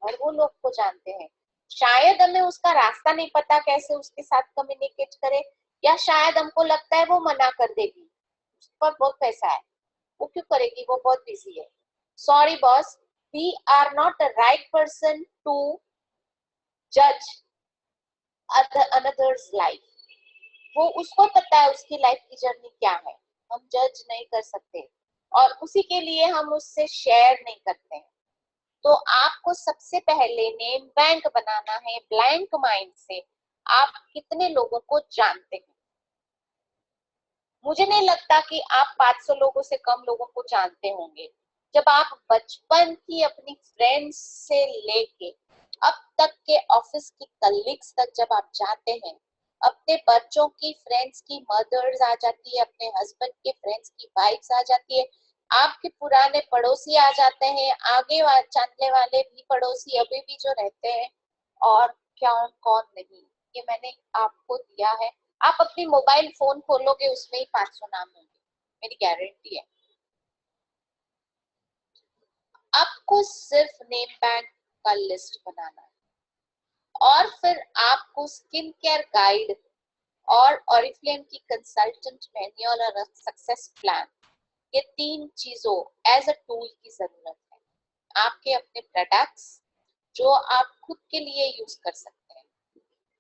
और वो लोग को जानते हैं। शायद हमें उसका रास्ता नहीं पता कैसे उसके साथ कम्युनिकेट करे, या शायद हमको लगता है वो मना कर देगी, उस पर बहुत पैसा है, वो क्यों करेगी, वो बहुत बिजी है। Sorry boss, we are not the right person to जज अनदर्स लाइफ। वो उसको पता है उसकी लाइफ की जर्नी क्या है, हम जज नहीं कर सकते और उसी के लिए हम उससे शेयर नहीं करते हैं। तो आपको सबसे पहले नेम बैंक बनाना है ब्लैंक माइंड से। आप कितने लोगों को जानते हैं? मुझे नहीं लगता कि आप 500 लोगों से कम लोगों को जानते होंगे। जब आप बचपन की अपनी फ्रेंड्स से लेके अब तक के ऑफिस की कलीग्स तक जब आप जाते हैं, अपने बच्चों की फ्रेंड्स की मदर्स आ जाती है, अपने हस्बैंड के फ्रेंड्स की वाइफ्स आ जाती है, आपके पुराने पड़ोसी आ जाते हैं, आगे जानने वाले भी पड़ोसी अभी भी जो रहते हैं, और क्या कौन नहीं, ये मैंने आपको दिया है। आप अपनी मोबाइल फोन खोलोगे उसमें ही 500 नाम होंगे, मेरी गारंटी है। आपको सिर्फ नेम बैंक का लिस्ट बनाना है और फिर आपको स्किन केयर गाइड और ऑरिफ्लेम की कंसल्टेंट मैनुअल और सक्सेस प्लान, ये 3 चीजों एज अ टूल की जरूरत है। आपके अपने प्रोडक्ट्स जो आप खुद के लिए यूज कर सकते हैं,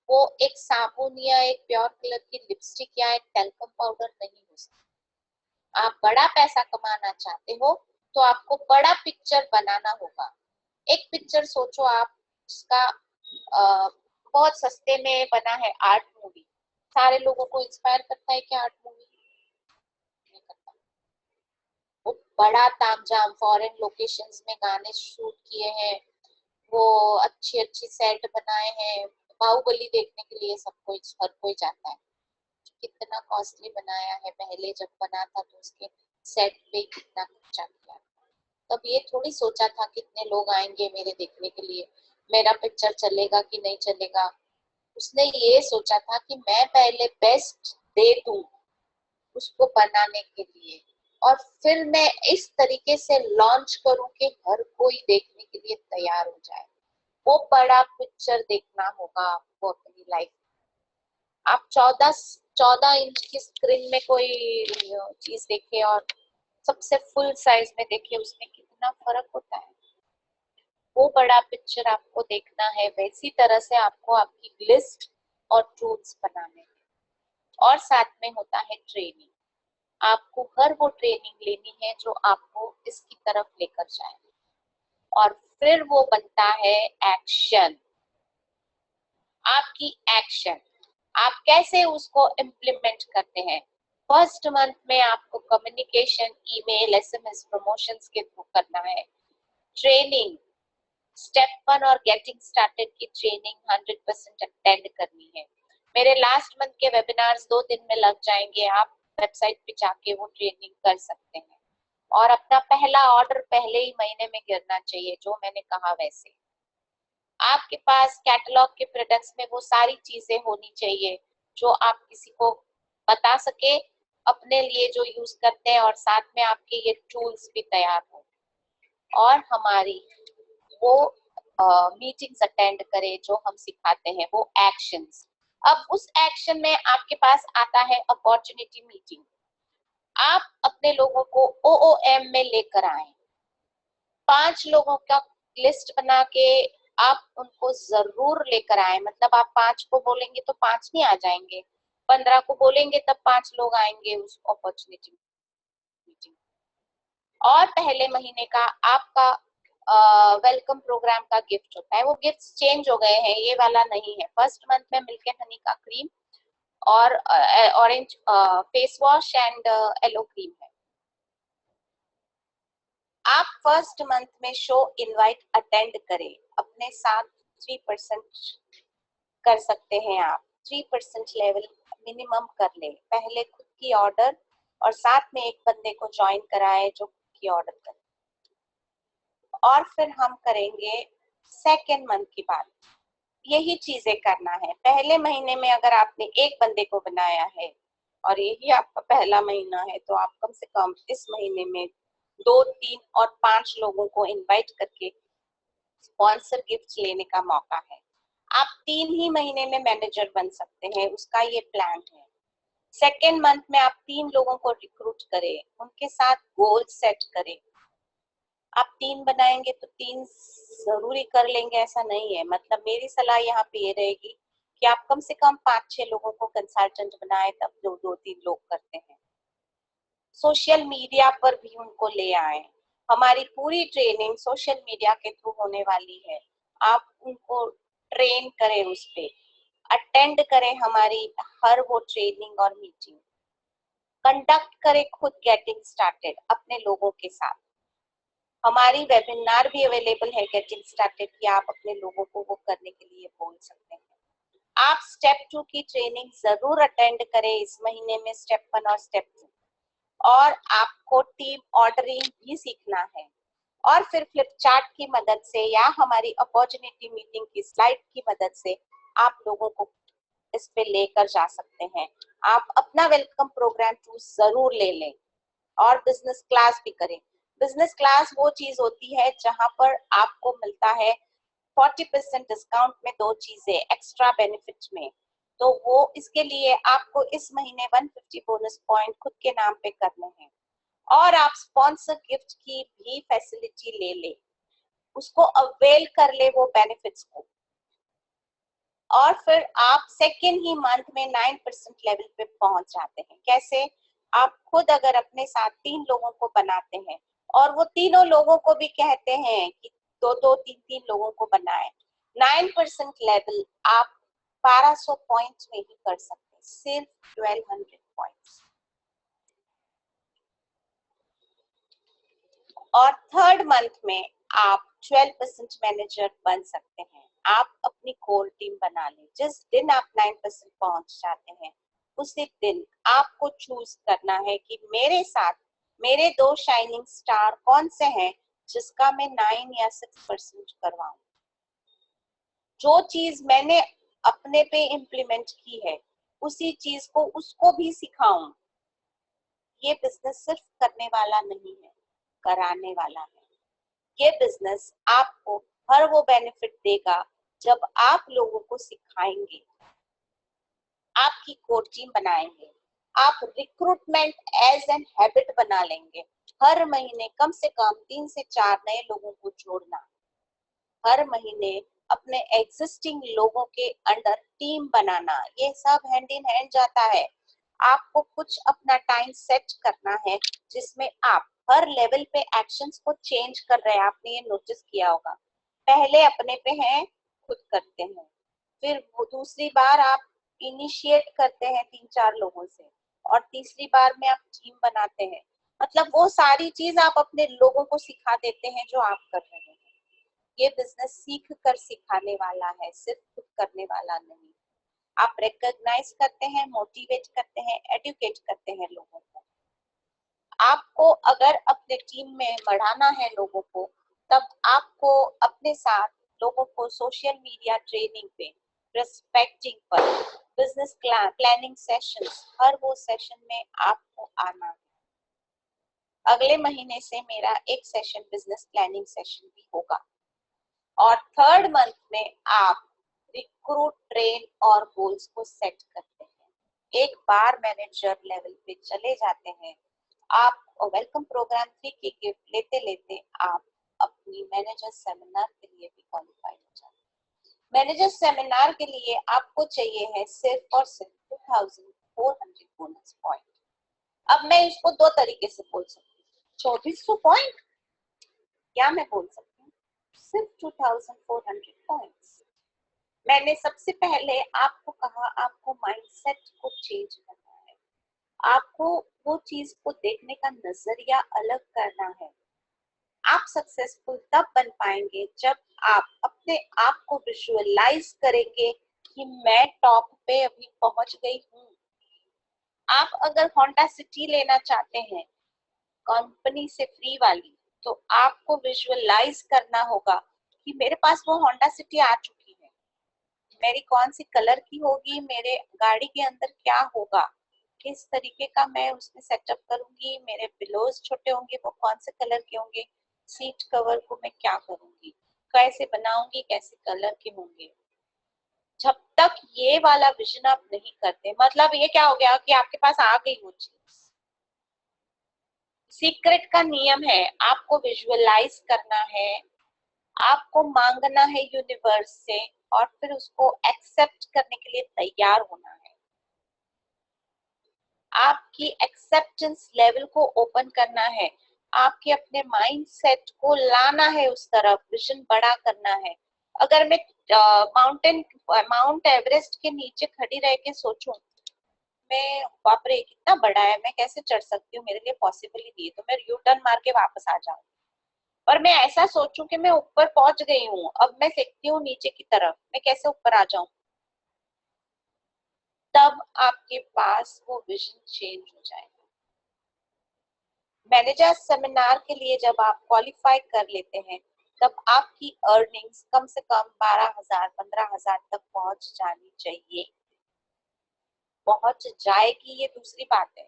वो एक साबुन या एक प्योर कलर की लिपस्टिक या एक टैल्कम पाउडर नहीं हो सकता। आप बड़ा पैसा कमाना चाहते हो तो आपको बड़ा पिक्चर बनाना होगा। एक पिक्चर सोचो आप, जिसका बहुत सस्ते में बना है आर्ट मूवी, सारे लोगों को इंस्पायर करता है क्या आर्ट मूवी? नहीं करता। वो बड़ा तामझाम फॉरेन लोकेशंस में गाने शूट किए हैं, वो अच्छी अच्छी सेट बनाए हैं। बाहुबली देखने के लिए हर कोई जाता है। कितना कॉस्टली बनाया है, पहले जब बना था तो उसके सेट पे कितना खर्चा किया। तब ये थोड़ी सोचा था कितने लोग आएंगे मेरे देखने के लिए, मेरा पिक्चर चलेगा कि नहीं चलेगा। उसने ये सोचा था कि मैं पहले बेस्ट दे दूं उसको बनाने के लिए, और फिर मैं इस तरीके से लॉन्च करूं कि हर कोई देखने के लिए तैयार हो जाए। वो बड़ा पिक्चर देखना होगा आपको अपनी लाइफ। आप 14 इंच की स्क्रीन में कोई चीज देखे और सबसे फुल साइज में देखे, उसमें कितना फर्क होता है। वो बड़ा पिक्चर आपको देखना है, वैसी तरह से आपको आपकी लिस्ट और टूल्स बनाने हैं। और साथ में होता है ट्रेनिंग। आपको हर वो ट्रेनिंग लेनी है जो आपको इसकी तरफ लेकर जाए, और फिर वो बनता है एक्शन। आपकी एक्शन, आप कैसे उसको इम्प्लीमेंट करते हैं। फर्स्ट मंथ में आपको कम्युनिकेशन, ईमेल, एसएमएस, प्रमोशंस के थ्रू करना है। ट्रेनिंग स्टेप 1 और गेटिंग स्टार्टेड की ट्रेनिंग 100% अटेंड करनी है। मेरे लास्ट मंथ के वेबिनार्स 2 दिन में लग जाएंगे, आप वेबसाइट पे जाके वो ट्रेनिंग कर सकते हैं। और अपना पहला ऑर्डर पहले ही महीने में गिरना चाहिए, जो मैंने कहा वैसे। आपके पास कैटलॉग के प्रोडक्ट्स में वो सारी चीजें होनी चाहिए जो आप किसी को बता सके, अपने लिए जो यूज करते हैं, और साथ में आपके ये टूल्स भी तैयार हो, और हमारी वो मीटिंग्स अटेंड करे जो हम सिखाते हैं, वो एक्शंस। अब उस एक्शन में आपके पास आता है अपॉर्चुनिटी मीटिंग। आप अपने लोगों को OOM में लेकर आए, 5 लोगों का लिस्ट बना के आप उनको जरूर लेकर आए। मतलब आप 5 को बोलेंगे तो 5 नहीं आ जाएंगे, 15 को बोलेंगे तब 5 लोग आएंगे उस अपॉर्चुनिटी मीटिंग। और पहले महीने का आपका वेलकम प्रोग्राम का गिफ्ट होता है। वो गिफ्ट्स चेंज हो गए हैं, ये वाला नहीं है। फर्स्ट मंथ में मिल्क एंड हनी का क्रीम और orange face wash and yellow cream है। आप फर्स्ट मंथ में शो इनवाइट अटेंड करें, अपने साथ 3% कर सकते हैं आप। 3% लेवल मिनिमम कर ले, पहले खुद की ऑर्डर और साथ में एक बंदे को ज्वाइन कराए जो खुद की ऑर्डर करे। और फिर हम करेंगे सेकेंड मंथ की बात। यही चीजें करना है। पहले महीने में अगर आपने एक बंदे को बनाया है और यही आपका पहला महीना है, तो आप कम से कम इस महीने में 2, 3 और 5 लोगों को इनवाइट करके स्पॉन्सर गिफ्ट लेने का मौका है। आप 3 ही महीने में मैनेजर बन सकते हैं, उसका ये प्लान है। सेकेंड मंथ में आप 3 लोगों को रिक्रूट करें, उनके साथ गोल सेट करें। आप 3 बनाएंगे तो 3 जरूरी कर लेंगे ऐसा नहीं है। मतलब मेरी सलाह यहाँ पे ये रहेगी कि आप कम से कम 5-6 लोगों को कंसल्टेंट बनाए, तब जो 2-3 लोग करते हैं। सोशल मीडिया पर भी उनको ले आए। हमारी पूरी ट्रेनिंग सोशल मीडिया के थ्रू होने वाली है। आप उनको ट्रेन करें, उस पे अटेंड करें हमारी हर वो ट्रेनिंग और मीटिंग, कंडक्ट करें खुद गेटिंग स्टार्टेड अपने लोगों के साथ। हमारी वेबिनार भी अवेलेबल है गेटिंग स्टार्टेड की, आप अपने लोगों को वो करने के लिए बोल सकते हैं। आप स्टेप 2 की ट्रेनिंग जरूर अटेंड करें इस महीने में, स्टेप 1 और स्टेप 2। और आपको टीम ऑर्डरिंग भी सीखना है, और फिर फ्लिप चार्ट की मदद से या हमारी अपॉर्चुनिटी मीटिंग की स्लाइड की मदद से आप लोगों को इस पे लेकर जा सकते हैं। आप अपना वेलकम प्रोग्राम 2 जरूर ले लें और बिजनेस क्लास भी करें। बिजनेस क्लास वो चीज होती है जहां पर आपको मिलता है 40% डिस्काउंट में 2 चीजें एक्स्ट्रा बेनिफिट में। तो वो इसके लिए आपको इस महीने 150 बोनस पॉइंट खुद के नाम पे करने हैं, और आप स्पॉन्सर गिफ्ट की भी फैसिलिटी ले ले, उसको अवेल कर ले वो बेनिफिट्स को। और फिर आप सेकेंड ही मंथ में 9% लेवल पे पहुंच जाते हैं। कैसे? आप खुद अगर अपने साथ 3 लोगों को बनाते हैं और वो तीनों लोगों को भी कहते हैं कि 2-2, 3-3 लोगों को बनाए, 9% लेवल आप 1200 पॉइंट्स में ही कर सकते हैं, सिर्फ 1200 पॉइंट्स। और थर्ड मंथ में आप 12% मैनेजर बन सकते हैं। आप अपनी कोर टीम बना लें। जिस दिन आप 9% पहुंच जाते हैं, उसी दिन आपको चूज करना है कि मेरे साथ मेरे 2 शाइनिंग स्टार कौन से हैं जिसका मैं 9 या 6% करवाऊं। जो चीज मैंने अपने पे इम्प्लीमेंट की है, उसी चीज को उसको भी सिखाऊं। ये बिजनेस सिर्फ करने वाला नहीं है, कराने वाला है। ये बिजनेस आपको हर वो बेनिफिट देगा जब आप लोगों को सिखाएंगे, आपकी कोर टीम बनाएंगे, आप रिक्रूटमेंट एज एन हैबिट बना लेंगे। हर महीने कम से कम 3 से 4 नए लोगों को जोड़ना, हर महीने अपने एग्जिस्टिंग लोगों के अंडर टीम बनाना, ये सब हैंड इन हैंड जाता है। आपको कुछ अपना टाइम सेट करना है जिसमें आप हर लेवल पे एक्शंस को चेंज कर रहे हैं। आपने ये नोटिस किया होगा, पहले अपने पे हैं, खुद करते हैं, फिर वो दूसरी बार आप इनिशिएट करते हैं 3-4 लोगों से, और तीसरी बार में आप टीम बनाते हैं। मतलब वो सारी चीज आप अपने लोगों को सिखा देते हैं जो आप कर रहे हैं। ये बिजनेस सीख कर सिखाने वाला है, सिर्फ खुद करने वाला नहीं। आप रिकॉग्नाइज करते हैं, मोटिवेट करते हैं, एडुकेट करते हैं लोगों को। आपको अगर अपने टीम में बढ़ाना है लोगों को, तब आपको अपने साथ लोगों को सोशल मीडिया ट्रेनिंग पे, रिस्पेक्टिंग पर, बिजनेस प्लानिंग सेशंस, हर वो सेशन में आपको आना है। अगले महीने से मेरा एक सेशन बिजनेस प्लानिंग सेशन भी होगा। और थर्ड मंथ में आप रिक्रूट, ट्रेन और गोल्स को सेट करते हैं। एक बार मैनेजर लेवल पे चले जाते हैं, आप वेलकम प्रोग्राम 3 की गिफ्ट लेते लेते आप अपनी मैनेजर सेमिनार के लिए भी क्वालिफाइड हो जाते हैं। मैनेजर सेमिनार के लिए आपको चाहिए है सिर्फ और सिर्फ 2400 बोनस पॉइंट। अब मैं इसको 2 तरीके से बोल सकती हूँ, 2400 पॉइंट, या मैं बोल सकती हूँ सिर्फ 2400 पॉइंट्स। मैंने सबसे पहले आपको कहा, आपको माइंडसेट को चेंज करना है, आपको वो चीज को देखने का नजरिया अलग करना है। आप सक्सेसफुल तब बन पाएंगे जब आप अपने आप को विजुअलाइज करेंगे कि मैं टॉप पे अभी पहुंच गई हूँ। आप अगर होंडा सिटी लेना चाहते हैं कंपनी से फ्री वाली, तो आपको विजुअलाइज करना होगा कि मेरे पास वो होंडा सिटी आ चुकी है, मेरी कौन सी कलर की होगी, मेरे गाड़ी के अंदर क्या होगा, किस तरीके का मैं उसमें सेटअप करूंगी, मेरे पिलोज छोटे होंगे वो कौन से कलर के होंगे, सीट कवर को मैं क्या करूंगी, कैसे बनाऊंगी, कैसे कलर के होंगे। जब तक ये वाला विजन आप नहीं करते, मतलब ये क्या हो गया कि आपके पास आ गई वो चीज। सीक्रेट का नियम है, आपको विजुअलाइज करना है, आपको मांगना है यूनिवर्स से, और फिर उसको एक्सेप्ट करने के लिए तैयार होना है। आपकी एक्सेप्टेंस लेवल को ओपन करना है, आपके अपने माइंड सेट को लाना है उस तरफ, विजन बड़ा करना है। अगर मैं माउंट एवरेस्ट के नीचे खड़ी रह के सोचूं, मैं बाप रे कितना बड़ा है, मैं कैसे चढ़ सकती हूँ, मेरे लिए पॉसिबल ही नहीं है, तो मैं यू टर्न मार के वापस आ जाऊं। और मैं ऐसा सोचूं कि मैं ऊपर पहुंच गई हूँ, अब मैं देखती हूँ नीचे की तरफ, मैं कैसे ऊपर आ जाऊं, तब आपके पास वो विजन चेंज हो जाएगा। मैनेजर सेमिनार के लिए जब आप क्वालिफाई कर लेते हैं, तब आपकी अर्निंग्स कम से कम 12,000 15,000 तक पहुंच जानी चाहिए। पहुंच जाएगी ये दूसरी बात है,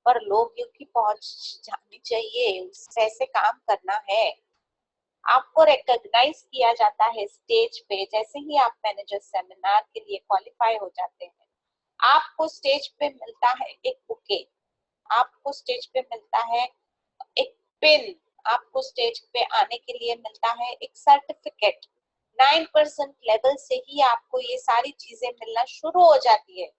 पर लोग की पहुंच जानी चाहिए, वैसे काम करना है। आपको रिकॉग्नाइज किया जाता है स्टेज पे, जैसे ही आप मैनेजर सेमिनार के लिए क्वालिफाई हो जाते हैं, आपको स्टेज पे मिलता है एक बुके, आपको स्टेज पे मिलता है एक पिन, आपको स्टेज पे आने के लिए मिलता है एक सर्टिफिकेट। 9% लेवल से ही आपको ये सारी चीजें मिलना शुरू हो जाती है।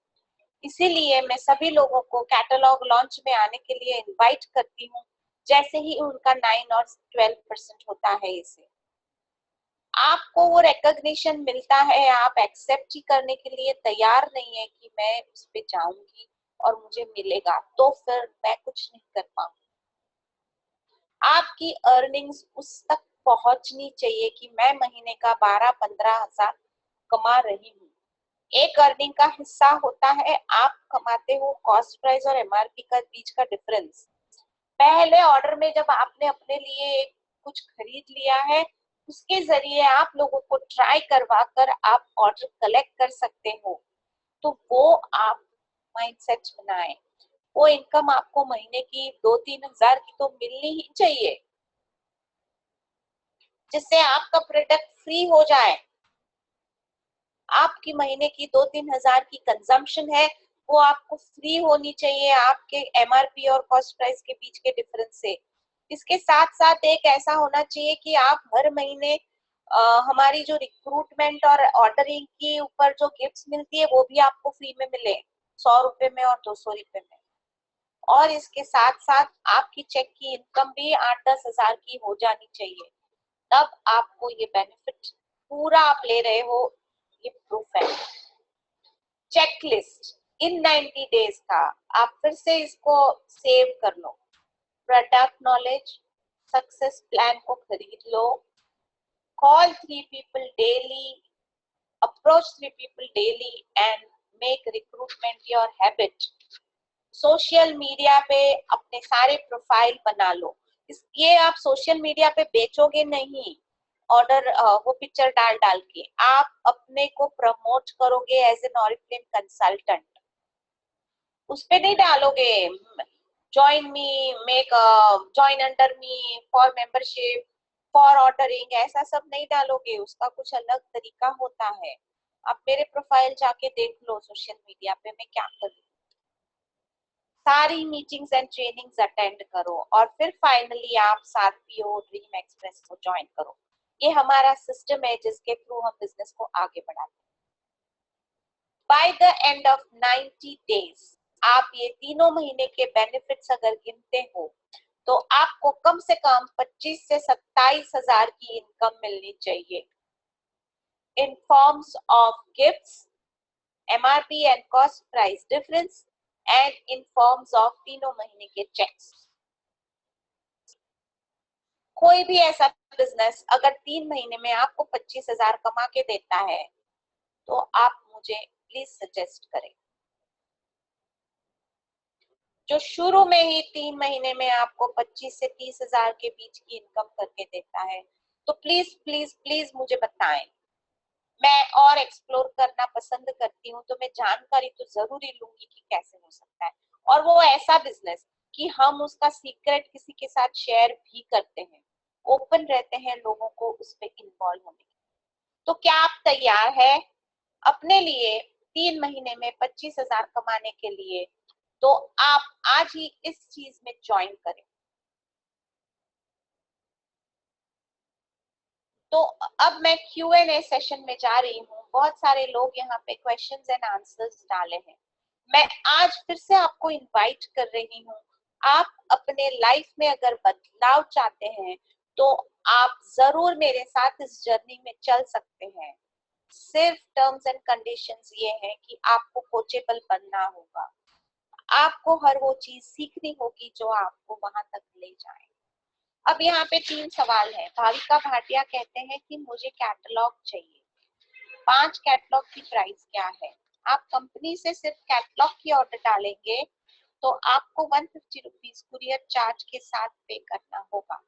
इसीलिए मैं सभी लोगों को कैटलॉग लॉन्च में आने के लिए इनवाइट करती हूँ, जैसे ही उनका 9 और 12% होता है। इसे आपको वो रिकॉग्निशन मिलता है, आप एक्सेप्ट ही करने के लिए तैयार नहीं है कि मैं उस पे जाऊंगी और मुझे मिलेगा, तो फिर मैं कुछ नहीं कर पाऊंगी। आपकी अर्निंग्स उस तक पहुंचनी चाहिए कि मैं महीने का 12-15,000 कमा रही हूँ। एक अर्निंग का हिस्सा होता है आप कमाते हो कॉस्ट प्राइस और एमआरपी का बीच का डिफरेंस। पहले ऑर्डर में जब आपने अपने लिए कुछ खरीद लिया है, उसके जरिए आप लोगों को ट्राई करवा कर आप ऑर्डर कलेक्ट कर सकते हो, तो वो आप माइंडसेट बनाएं। वो इनकम आपको महीने की 2-3 हजार की तो मिलनी ही चाहिए, जिससे आपका प्रोडक्ट फ्री हो जाए। आपकी महीने की 2-3 हजार की कंजम्पशन है, वो आपको फ्री होनी चाहिए आपके एमआरपी और कॉस्ट प्राइस के बीच के डिफरेंस से। इसके साथ साथ एक ऐसा होना चाहिए कि आप हर महीने हमारी जो रिक्रूटमेंट और ऑर्डरिंग के ऊपर जो गिफ्ट्स मिलती है वो भी आपको फ्री में मिले, 100 रुपए में और 200 रुपए में। और इसके साथ साथ आपकी चेक की इनकम भी 8-10 हजार की हो जानी चाहिए, तब आपको ये बेनिफिट पूरा आप ले रहे हो, ये प्रूफ है। चेकलिस्ट इन 90 डेज का आप फिर से इसको सेव कर लो। प्रोडक्ट नॉलेज, सक्सेस प्लान को खरीद लो, call 3 people daily, approach 3 people daily and make recruitment your habit। Social media पे अपने सारे प्रोफाइल बना लो। ये आप सोशल मीडिया पे बेचोगे नहीं, ऑर्डर वो पिक्चर डाल डाल के आप अपने को प्रमोट करोगे एज एन ऑरिफ्लेम कंसल्टेंट। उस पे नहीं डालोगे join me, make join under me for membership, for ordering, ऐसा सब नहीं डालोगे, उसका कुछ अलग तरीका होता है। आप मेरे प्रोफाइल जाके देख लो सोशल मीडिया पे मैं क्या कर रही हूँ। सारी मीटिंग्स एंड ट्रेनिंग्स अटेंड करो और फिर फाइनली आप साथ पीओ ड्रीम एक्सप्रेस को ज्वाइन करो। ये हमारा सिस्टम है जिसके थ्रू हम बिजनेस को आगे बढ़ाते हैं। By the end of 90 days आप ये तीनों महीने के बेनिफिट्स अगर गिनते हो तो आपको कम से कम 25 से 27 हजार की इनकम मिलनी चाहिए, in forms of gifts, MRP and cost price difference and in forms of तीनों महीने के चेक्स। कोई भी ऐसा बिजनेस अगर 3 महीने में आपको 25 हजार कमा के देता है तो आप मुझे प्लीज सजेस्ट करें। जो शुरू में ही 3 महीने में आपको 25 से 30 हजार के बीच की इनकम करके देता है, तो प्लीज प्लीज प्लीज मुझे बताएं। मैं और एक्सप्लोर करना पसंद करती हूँ, तो मैं जानकारी तो जरूर ही लूंगी कि कैसे हो सकता है। और वो ऐसा बिजनेस कि हम उसका सीक्रेट किसी के साथ शेयर भी करते हैं, ओपन रहते हैं लोगों को उस पे इन्वॉल्व होने के। तो क्या आप तैयार है अपने लिए 3 महीने में 25,000 कमाने के लिए? तो आप आज ही इस चीज में ज्वाइन करें। तो अब मैं Q&A सेशन में जा रही हूँ। बहुत सारे लोग यहाँ पे क्वेश्चंस एंड आंसर्स डाले हैं। मैं आज फिर से आपको इनवाइट कर रही हूँ, आप अपने लाइफ में अगर बदलाव चाहते हैं तो आप जरूर मेरे साथ इस जर्नी में चल सकते हैं। सिर्फ टर्म्स एंड कंडीशंस ये है कि आपको कोचेबल बनना होगा, आपको हर वो चीज सीखनी होगी जो आपको वहां तक ले जाए। अब यहाँ पे 3 सवाल है। भाविका भाटिया कहते हैं कि मुझे कैटलॉग चाहिए, 5 कैटलॉग की प्राइस क्या है? आप कंपनी से सिर्फ कैटलॉग की ऑर्डर डालेंगे तो आपको 150 रुपीज कुरियर चार्ज के साथ पे करना होगा।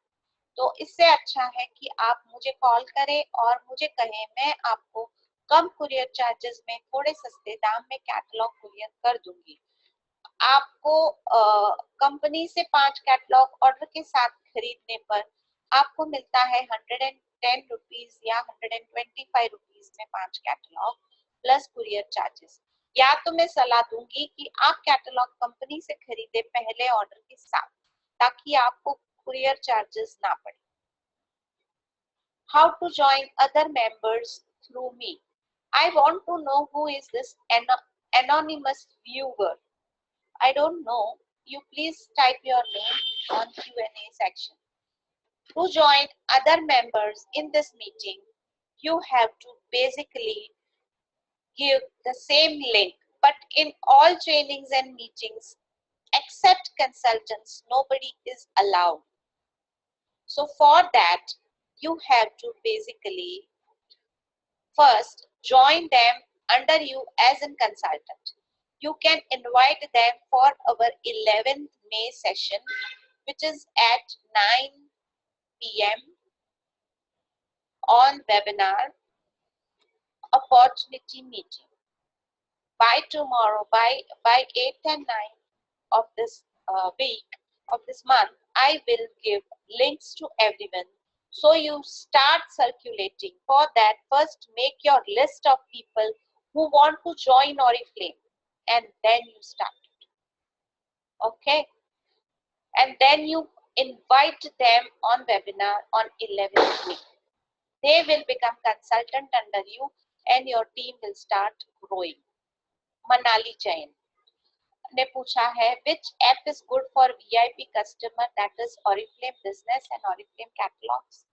तो इससे अच्छा है कि आप मुझे कॉल करें और मुझे कहें, मैं आपको कम कुरियर चार्जेस में थोड़े सस्ते दाम में कैटलॉग कुरियर कर दूंगी। आपको कंपनी से 5 कैटलॉग ऑर्डर के साथ खरीदने पर आपको मिलता है 110 रुपीज या 125 रुपीज में 5 कैटलॉग प्लस कुरियर चार्जेस। या तो मैं सलाह दूंगी कि आप कैटलॉग कंपनी से खरीदे पहले ऑर्डर के साथ, ताकि आपको कुरियर चार्जेस ना पड़े। How to join other members through me? I want to know who is this anonymous viewer. I don't know. You please type your name on Q&A section. To join other members in this meeting, you have to basically give the same link. But in all trainings and meetings, except consultants, nobody is allowed. So for that, you have to basically first join them under you as a consultant. You can invite them for our 11th May session, which is at 9 p.m. on webinar opportunity meeting. By tomorrow, by 8 and 9 of this week, of this month, I will give links to everyone. So you start circulating. For that, first make your list of people who want to join Oriflame, and then you start. Okay? And then you invite them on webinar on 11th May. They will become consultant under you and your team will start growing. Manali Jain ने पूछा है, which app is good for VIP customer, that is Oriflame Business and Oriflame Catalogs?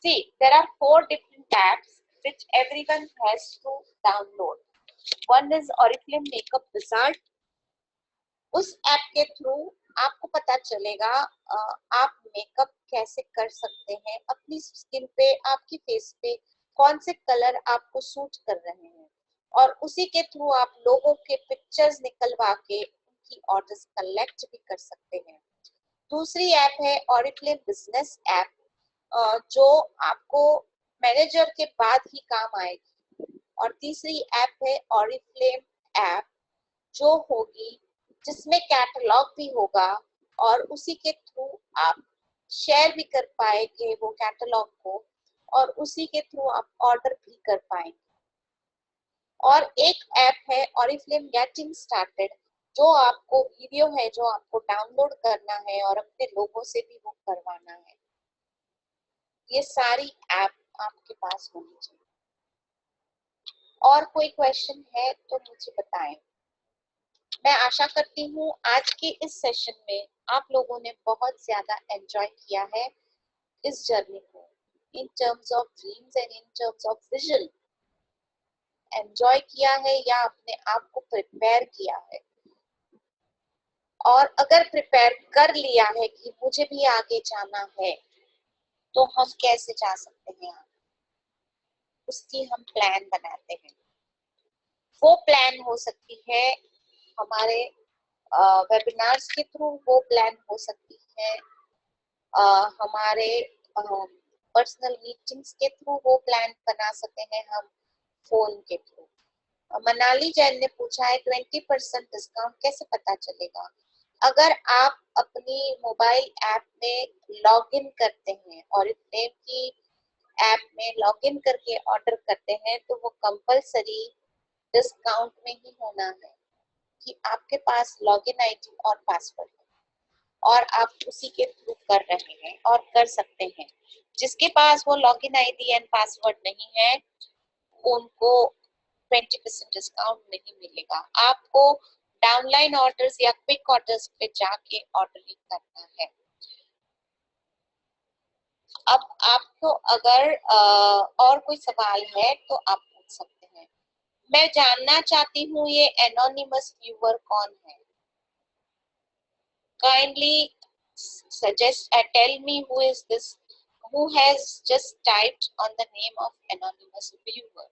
See, there are 4 different apps which everyone has to download. One is Oriflame Makeup Wizard. उस app के through आपको पता चलेगा आप makeup कैसे कर सकते हैं, अपनी स्किन पे, आपकी फेस पे कौन से कलर आपको सूट कर रहे हैं, और उसी के थ्रू आप लोगों के पिक्चर्स निकलवा के उनकी ऑर्डर्स कलेक्ट भी कर सकते हैं। दूसरी ऐप है Oriflame बिजनेस ऐप, जो आपको मैनेजर के बाद ही काम आएगी। और तीसरी ऐप है Oriflame ऐप, जो होगी जिसमें कैटलॉग भी होगा और उसी के थ्रू आप शेयर भी कर पाएंगे वो कैटलॉग को, और उसी के थ्रू आप ऑर्डर भी कर पाएंगे। और एक ऐप है Oriflame गेटिंग स्टार्टेड, जो आपको वीडियो है जो आपको डाउनलोड करना है और अपने लोगों से भी वो करवाना है। ये सारी ऐप आपके पास होनी चाहिए। और कोई क्वेश्चन है तो मुझे बताएं। मैं आशा करती हूँ आज के इस सेशन में आप लोगों ने बहुत ज्यादा एंजॉय किया है इस जर्नी को, in terms of dreams and in terms of vision. Enjoy किया है या अपने आप को प्रिपेयर किया है, और अगर प्रिपेयर कर लिया है कि मुझे भी आगे जाना है, तो हम कैसे जा सकते हैं आगे, उसकी हम प्लान बनाते हैं। वो प्लान हो सकती है हमारे वेबिनार्स के थ्रू, वो प्लान हो सकती है हमारे पर्सनल मीटिंग्स के थ्रू, वो प्लान बना सकते हैं हम फोन के थ्रू। मनाली जैन ने पूछा है 20% डिस्काउंट कैसे पता चलेगा? अगर आप अपनी मोबाइल ऐप में लॉग इन करते हैं और इतने की ऐप में लॉग इन करके ऑर्डर करते हैं तो वो कंपलसरी डिस्काउंट में ही होना है कि आपके पास लॉगिन आईडी और पासवर्ड है और आप उसी के थ्रू कर रहे हैं और कर सकते हैं। जिसके पास वो लॉगिन आईडी एंड पासवर्ड नहीं है उनको 20% डिस्काउंट नहीं मिलेगा। आपको डाउनलाइन ऑर्डर्स या क्विक ऑर्डर्स पे जाके ऑर्डरिंग करना है। अब आपको अगर और कोई सवाल है तो आप पूछ सकते हैं। मैं जानना चाहती हूँ ये एनोनिमस व्यूअर कौन है? Kindly suggest tell me who is this, who has just typed on the name of anonymous viewer.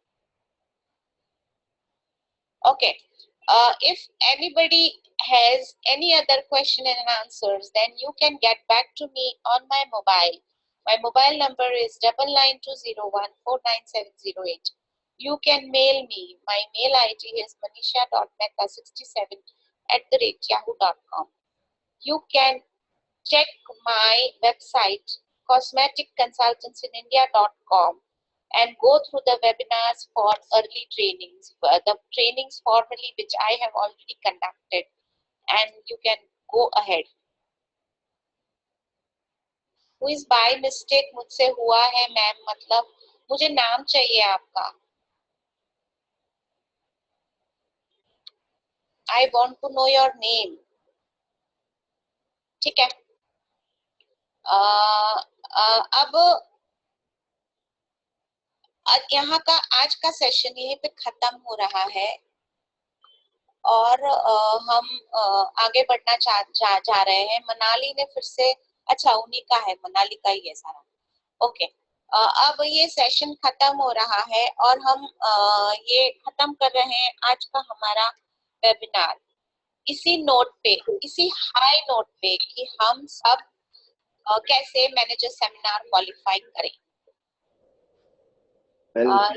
Okay, if anybody has any other question and answers, then you can get back to me on my mobile. My mobile number is 9920149708. You can mail me. My mail ID is manisha.mehta67@yahoo.com. You can check my website cosmeticconsultantsinIndia.com and go through the webinars for early trainings, the trainings formally which I have already conducted, and you can go ahead. Who is by mistake मुझसे हुआ है ma'am, मतलब मुझे नाम चाहिए आपका। I want to know your name. ठीक है। अब यहाँ का आज का सेशन यहीं पे खत्म हो रहा है और हम आगे बढ़ना जा रहे हैं। मनाली ने फिर से, अच्छा उन्हीं का है, मनाली का ही है सारा। ओके, अब ये सेशन खत्म हो रहा है और हम ये खत्म कर रहे हैं आज का हमारा वेबिनार इसी नोट पे, इसी हाई नोट पे कि हम सब कैसे मैनेजर सेमिनार क्वालिफाई करें।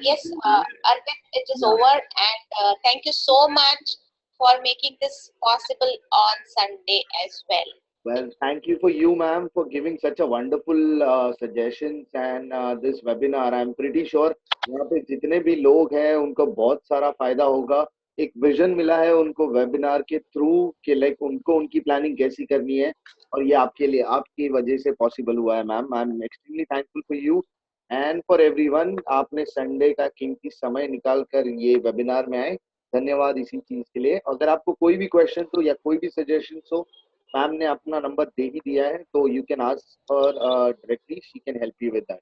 Yes, Arvind, it is over, and thank you so much for making this possible on Sunday as well. Well, thank you for you, ma'am, for giving such a wonderful suggestions and this webinar. I'm pretty sure यहाँ पे जितने भी लोग हैं उनको बहुत सारा फायदा होगा। एक विजन मिला है उनको वेबिनार के थ्रू कि लाइक उनको उनकी प्लानिंग कैसी करनी है और ये आपके लिए, आपकी वजह से पॉसिबल हुआ है ma'am. I am extremely thankful for you and for everyone. आपने संडे का कीमती समय निकाल कर ये वेबिनार में आए, धन्यवाद इसी चीज के लिए। अगर आपको कोई भी क्वेश्चन हो या कोई भी सजेशन हो, मैम ने अपना नंबर दे ही दिया है, तो you can ask her directly, she can help you with that.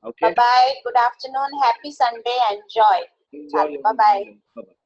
Okay, bye bye, good afternoon, happy Sunday, enjoy. enjoy your bye bye. weekend. Bye-bye.